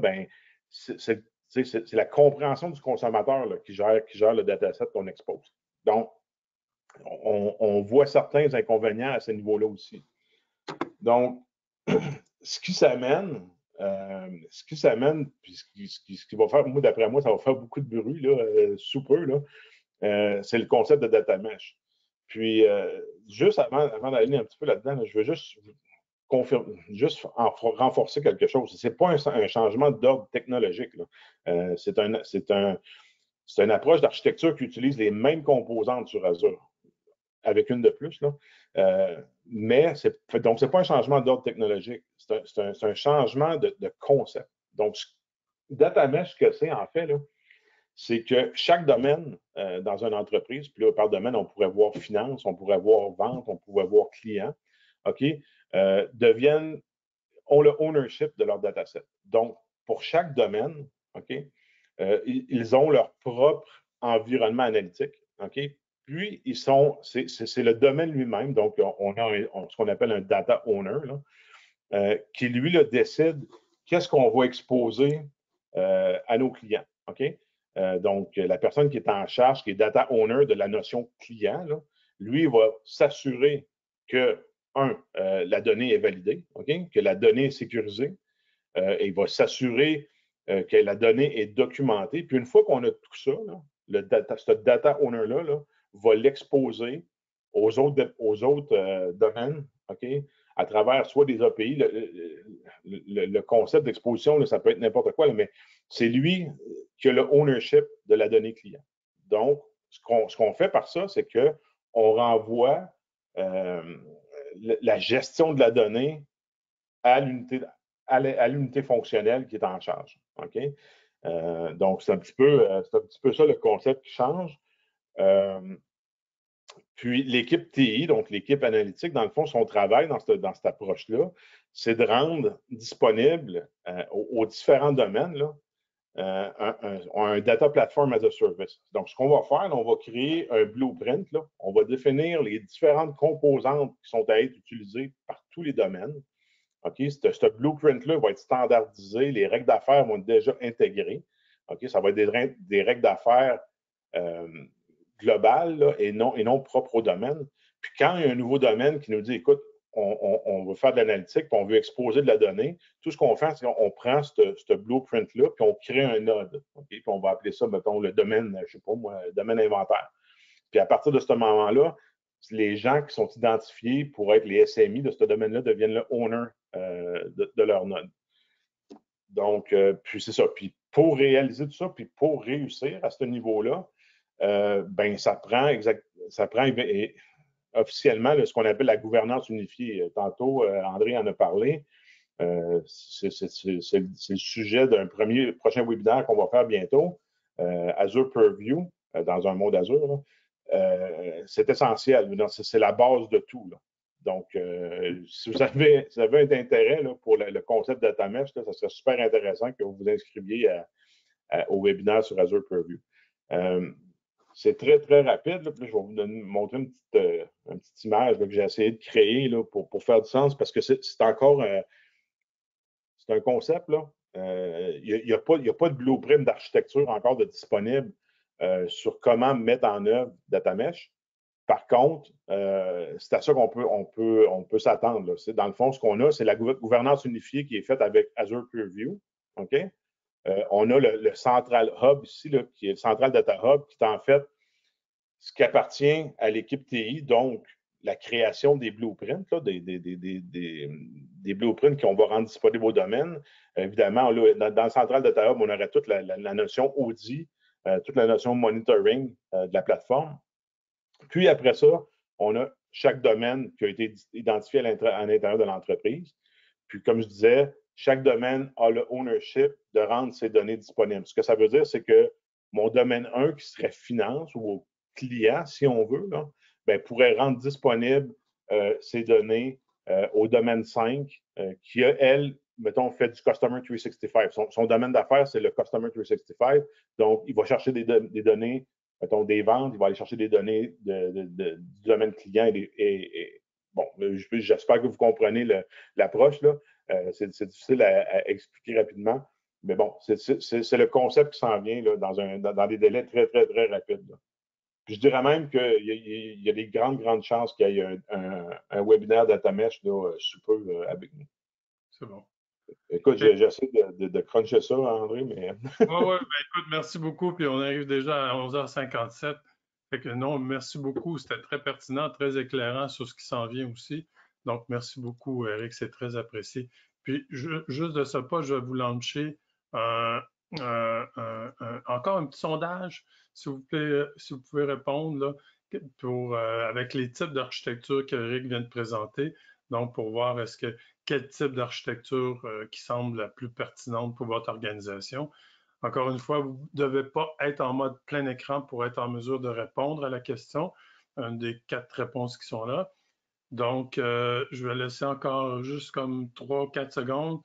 B: c'est la compréhension du consommateur là, qui gère le dataset qu'on expose. Donc, on voit certains inconvénients à ce niveau-là aussi. Donc, ce qui s'amène, puis ce qui va faire, moi, d'après moi, ça va faire beaucoup de bruit, là, sous peu, là, c'est le concept de data mesh. Puis, juste avant d'aller un petit peu là-dedans, là, je veux juste renforcer quelque chose. Ce n'est pas un changement d'ordre technologique. C'est une approche d'architecture qui utilise les mêmes composantes sur Azure, avec une de plus. Là. Mais donc, ce n'est pas un changement d'ordre technologique. C'est un changement de concept. Donc, Data Mesh, ce que c'est en fait, là, c'est que chaque domaine dans une entreprise, puis là, par domaine, on pourrait voir finance, on pourrait voir vente, on pourrait voir client, OK, ont le ownership de leur dataset. Donc, pour chaque domaine, OK, ils ont leur propre environnement analytique, OK? Puis, c'est le domaine lui-même, donc on a ce qu'on appelle un data owner, là, qui, lui, là, décide qu'est-ce qu'on va exposer à nos clients, OK? Donc, la personne qui est en charge, qui est data owner de la notion client, là, lui, va s'assurer que, la donnée est validée, OK? Que la donnée est sécurisée. Et il va s'assurer que la donnée est documentée. Puis une fois qu'on a tout ça, là, ce data owner-là là, va l'exposer aux autres domaines, OK? À travers soit des API, le concept d'exposition, là, ça peut être n'importe quoi, là, mais c'est lui qui a le ownership de la donnée client. Donc, ce qu'on fait par ça, c'est qu'on renvoie la gestion de la donnée à l'unité fonctionnelle qui est en charge. OK? Donc, c'est un petit peu ça le concept qui change. Puis, l'équipe TI, donc l'équipe analytique, dans le fond, son travail dans cette approche-là, c'est de rendre disponible aux différents domaines là, un data platform as a service. Donc, ce qu'on va faire, là, on va créer un blueprint. Là. On va définir les différentes composantes qui sont à être utilisées par tous les domaines. OK, ce blueprint-là va être standardisé. Les règles d'affaires vont être déjà intégrées. OK, ça va être des règles d'affaires globales là, et non propres au domaine. Puis quand il y a un nouveau domaine qui nous dit, écoute, on veut faire de l'analytique, puis on veut exposer de la donnée, tout ce qu'on fait, c'est qu'on prend ce blueprint-là, puis on crée un node. OK, puis on va appeler ça, mettons, le domaine, je ne sais pas moi, le domaine inventaire. Puis à partir de ce moment-là, les gens qui sont identifiés pour être les SMI de ce domaine-là deviennent le owner de leur node. Donc, puis c'est ça. Puis pour réaliser tout ça, puis pour réussir à ce niveau-là, ça prend officiellement ce qu'on appelle la gouvernance unifiée. Tantôt, André en a parlé. C'est le sujet d'un prochain webinaire qu'on va faire bientôt, Azure Purview, dans un mode Azure. C'est essentiel. C'est la base de tout. Là. Donc, si vous avez un intérêt là, pour le concept de data mesh, ça serait super intéressant que vous vous inscriviez au webinaire sur Azure Purview. c'est très, très rapide. Là. Puis là, je vais vous montrer une petite image là, que j'ai essayé de créer là, pour faire du sens parce que c'est encore c'est un concept. Il n'y a pas de blueprint d'architecture encore de disponible sur comment mettre en œuvre DataMesh. Par contre, c'est à ça qu'on peut s'attendre. Dans le fond, ce qu'on a, c'est la gouvernance unifiée qui est faite avec Azure Purview. OK? On a le Central Hub ici, là, qui est le Central Data Hub, qui est en fait ce qui appartient à l'équipe TI, donc la création des blueprints, là, des blueprints qu'on va rendre disponibles au domaine. Évidemment, là, dans le Central Data Hub, on aurait toute la notion audit, toute la notion monitoring de la plateforme. Puis après ça, on a chaque domaine qui a été identifié à l'intérieur de l'entreprise. Puis comme je disais, chaque domaine a le ownership de rendre ses données disponibles. Ce que ça veut dire, c'est que mon domaine 1, qui serait finance ou client, si on veut, là, ben, pourrait rendre disponible ces données au domaine 5, qui a, elle, mettons, fait du Customer 365. Son domaine d'affaires, c'est le Customer 365. Donc, il va chercher des données, mettons, des ventes, il va aller chercher des données du domaine client. Bon, j'espère que vous comprenez l'approche. C'est difficile à expliquer rapidement. Mais bon, c'est le concept qui s'en vient là, dans des délais très, très, très rapides. Là. Puis je dirais même qu'il y a des grandes chances qu'il y ait un webinaire DataMesh sous peu avec nous.
A: C'est bon.
B: Écoute, j'essaie de cruncher ça, André, mais...
A: Oui, écoute, merci beaucoup. Puis on arrive déjà à 11h57. Fait que non, merci beaucoup. C'était très pertinent, très éclairant sur ce qui s'en vient aussi. Donc, merci beaucoup, Eric. C'est très apprécié. Puis, juste de ce pas, je vais vous lancer encore un petit sondage, s'il vous plaît, si vous pouvez répondre là, avec les types d'architecture qu'Eric vient de présenter. Donc, pour voir quel type d'architecture qui semble la plus pertinente pour votre organisation. Encore une fois, vous ne devez pas être en mode plein écran pour être en mesure de répondre à la question, une des 4 réponses qui sont là. Donc, je vais laisser encore juste comme 3 ou 4 secondes.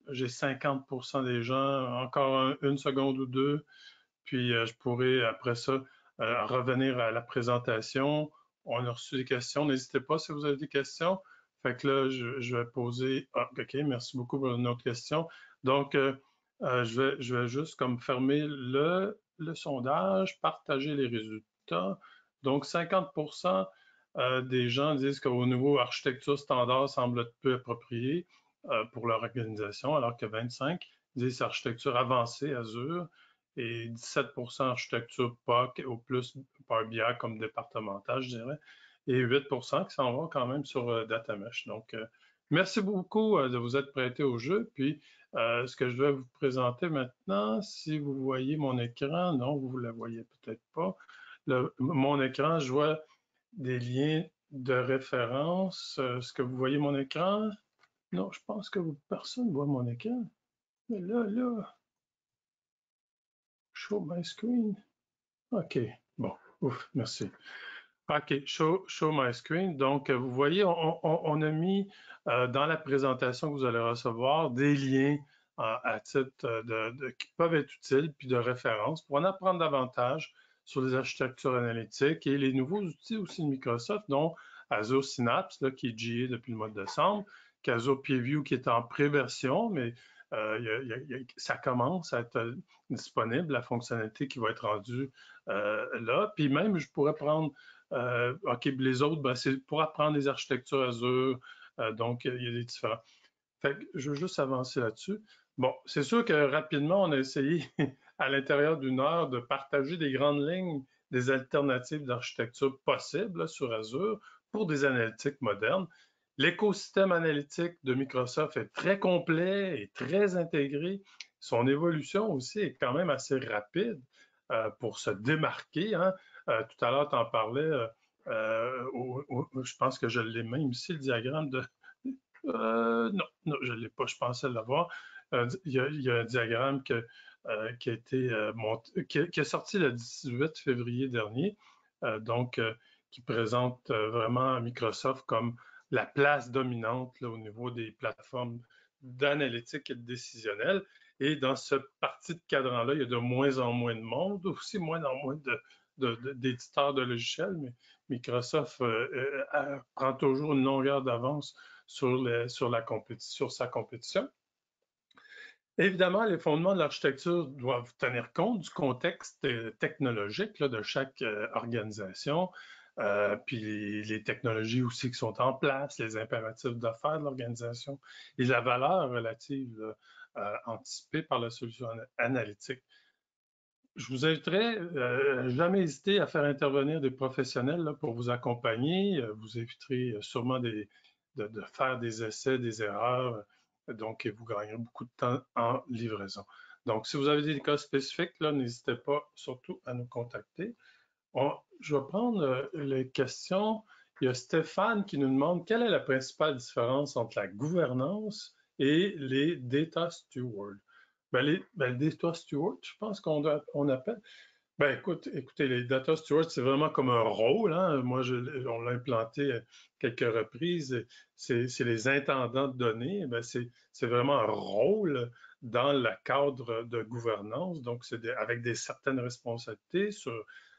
A: J'ai 50% des gens, encore une seconde ou deux, puis je pourrai après ça revenir à la présentation. On a reçu des questions. N'hésitez pas si vous avez des questions. Fait que là, je vais poser. Ah, OK, merci beaucoup pour une autre question. Donc, je vais juste comme fermer le sondage, partager les résultats. Donc, 50% des gens disent qu'au niveau architecture standard semble être peu approprié pour leur organisation, alors que 25 disent architecture avancée, Azure, et 17% architecture POC ou plus Power BI comme départemental, je dirais, et 8% qui s'en vont quand même sur DataMesh. Donc, merci beaucoup de vous être prêté au jeu. Puis, ce que je vais vous présenter maintenant, si vous voyez mon écran, non, vous ne la voyez peut-être pas. Mon écran, je vois des liens de référence. Est-ce que vous voyez mon écran? Non, je pense que personne ne voit mon écran. Mais là, show my screen. OK, bon, ouf, merci. OK, show my screen. Donc, vous voyez, on a mis dans la présentation que vous allez recevoir des liens à titre qui peuvent être utiles, puis de référence pour en apprendre davantage sur les architectures analytiques et les nouveaux outils aussi de Microsoft, dont Azure Synapse, là, qui est GA depuis le mois de décembre, qu'Azure PureView qui est en pré-version, mais ça commence à être disponible, la fonctionnalité qui va être rendue là. Puis même, je pourrais prendre OK, les autres, ben, c'est pour apprendre les architectures Azure. Donc, il y a des différents. Fait que je veux juste avancer là-dessus. Bon, c'est sûr que rapidement, on a essayé à l'intérieur d'une heure de partager des grandes lignes des alternatives d'architecture possibles là, sur Azure pour des analytiques modernes. L'écosystème analytique de Microsoft est très complet et très intégré. Son évolution aussi est quand même assez rapide pour se démarquer. Hein. Tout à l'heure, tu en parlais. Je pense que je l'ai même ici, le diagramme de. Non, je ne l'ai pas, je pensais l'avoir. Il y a un diagramme qui a été qui est sorti le 18 février dernier, donc qui présente vraiment Microsoft comme la place dominante là, au niveau des plateformes d'analytique et de décisionnelle. Et dans ce parti de cadran-là, il y a de moins en moins de monde, aussi moins en moins d'éditeurs de logiciels, mais Microsoft prend toujours une longueur d'avance sur sa compétition. Évidemment, les fondements de l'architecture doivent tenir compte du contexte technologique là, de chaque organisation, puis les technologies aussi qui sont en place, les impératifs d'affaires de l'organisation et la valeur relative là, anticipée par la solution analytique. Je vous inviterai jamais hésiter à faire intervenir des professionnels là, pour vous accompagner. Vous éviterez sûrement de faire des essais, des erreurs. Donc, vous gagnerez beaucoup de temps en livraison. Donc, si vous avez des cas spécifiques, là, n'hésitez pas surtout à nous contacter. Je vais prendre les questions. Il y a Stéphane qui nous demande quelle est la principale différence entre la gouvernance et les data stewards. Les data stewards, je pense qu'on appelle. Écoutez, les data stewards, c'est vraiment comme un rôle. Hein? Moi, on l'a implanté à quelques reprises. C'est les intendants de données. C'est vraiment un rôle dans le cadre de gouvernance. Donc, c'est avec certaines responsabilités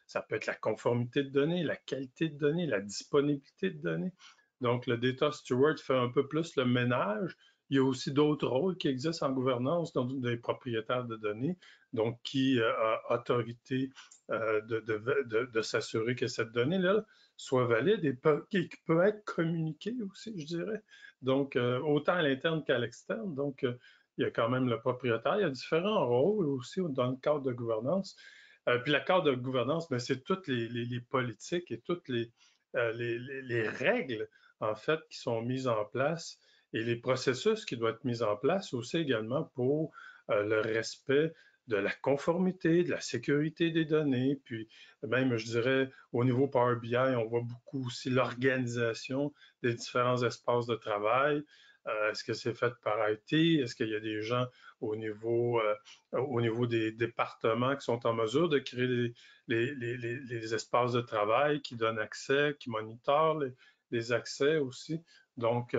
A: ça peut être la conformité de données, la qualité de données, la disponibilité de données. Donc, le data steward fait un peu plus le ménage. Il y a aussi d'autres rôles qui existent en gouvernance, donc des propriétaires de données, donc qui a autorité de s'assurer que cette donnée-là soit valide et qui peut être communiquée aussi, je dirais. Donc, autant à l'interne qu'à l'externe. Donc, il y a quand même le propriétaire. Il y a différents rôles aussi dans le cadre de gouvernance. Puis le cadre de gouvernance, c'est toutes les politiques et toutes les règles, en fait, qui sont mises en place et les processus qui doivent être mis en place aussi également pour le respect de la conformité, de la sécurité des données, puis même, je dirais, au niveau Power BI, on voit beaucoup aussi l'organisation des différents espaces de travail. Est-ce que c'est fait par IT? Est-ce qu'il y a des gens au niveau des départements qui sont en mesure de créer les espaces de travail qui donnent accès, qui monitorent les accès aussi? Donc,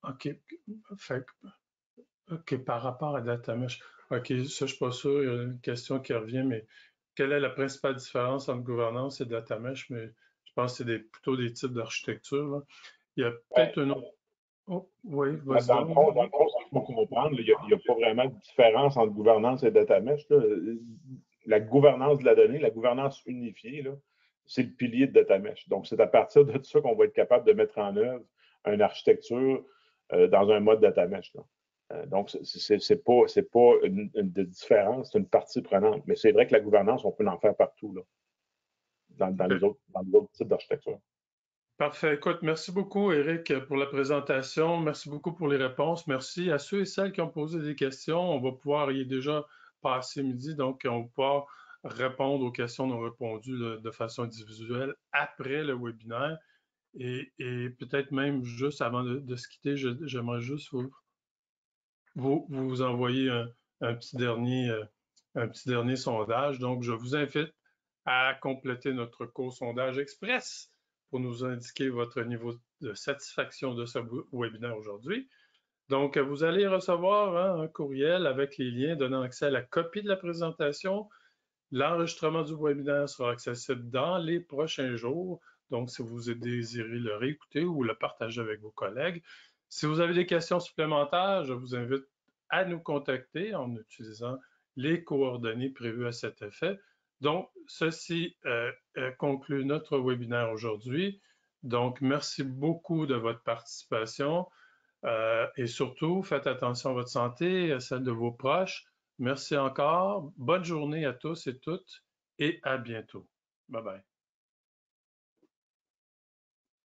A: OK. OK, par rapport à DataMesh. OK, ça, je ne suis pas sûr. Il y a une question qui revient, mais quelle est la principale différence entre gouvernance et DataMesh? Mais je pense que c'est plutôt des types d'architecture. Il y a peut-être un autre. Oh, oui, vas-y
B: Dans
A: donc.
B: le fond, il faut comprendre, il n'y a pas vraiment de différence entre gouvernance et data mesh. La gouvernance de la donnée, la gouvernance unifiée, c'est le pilier de data mesh. Donc, c'est à partir de ça qu'on va être capable de mettre en œuvre une architecture dans un mode data mesh. Donc, c'est pas une différence, c'est une partie prenante. Mais c'est vrai que la gouvernance, on peut en faire partout dans les autres types d'architecture.
A: Parfait. Écoute, merci beaucoup, Éric, pour la présentation. Merci beaucoup pour les réponses. Merci à ceux et celles qui ont posé des questions. On va pouvoir, il est déjà passé midi, donc on va pouvoir répondre aux questions non répondues de façon individuelle après le webinaire. Et peut-être même juste avant de se quitter, j'aimerais juste vous envoyer un petit dernier sondage. Donc, je vous invite à compléter notre co-sondage express pour nous indiquer votre niveau de satisfaction de ce webinaire aujourd'hui. Donc, vous allez recevoir un courriel avec les liens donnant accès à la copie de la présentation. L'enregistrement du webinaire sera accessible dans les prochains jours. Donc, si vous désirez le réécouter ou le partager avec vos collègues. Si vous avez des questions supplémentaires, je vous invite à nous contacter en utilisant les coordonnées prévues à cet effet. Donc, ceci conclut notre webinaire aujourd'hui. Donc, merci beaucoup de votre participation et surtout, faites attention à votre santé et à celle de vos proches. Merci encore. Bonne journée à tous et toutes et à bientôt. Bye bye.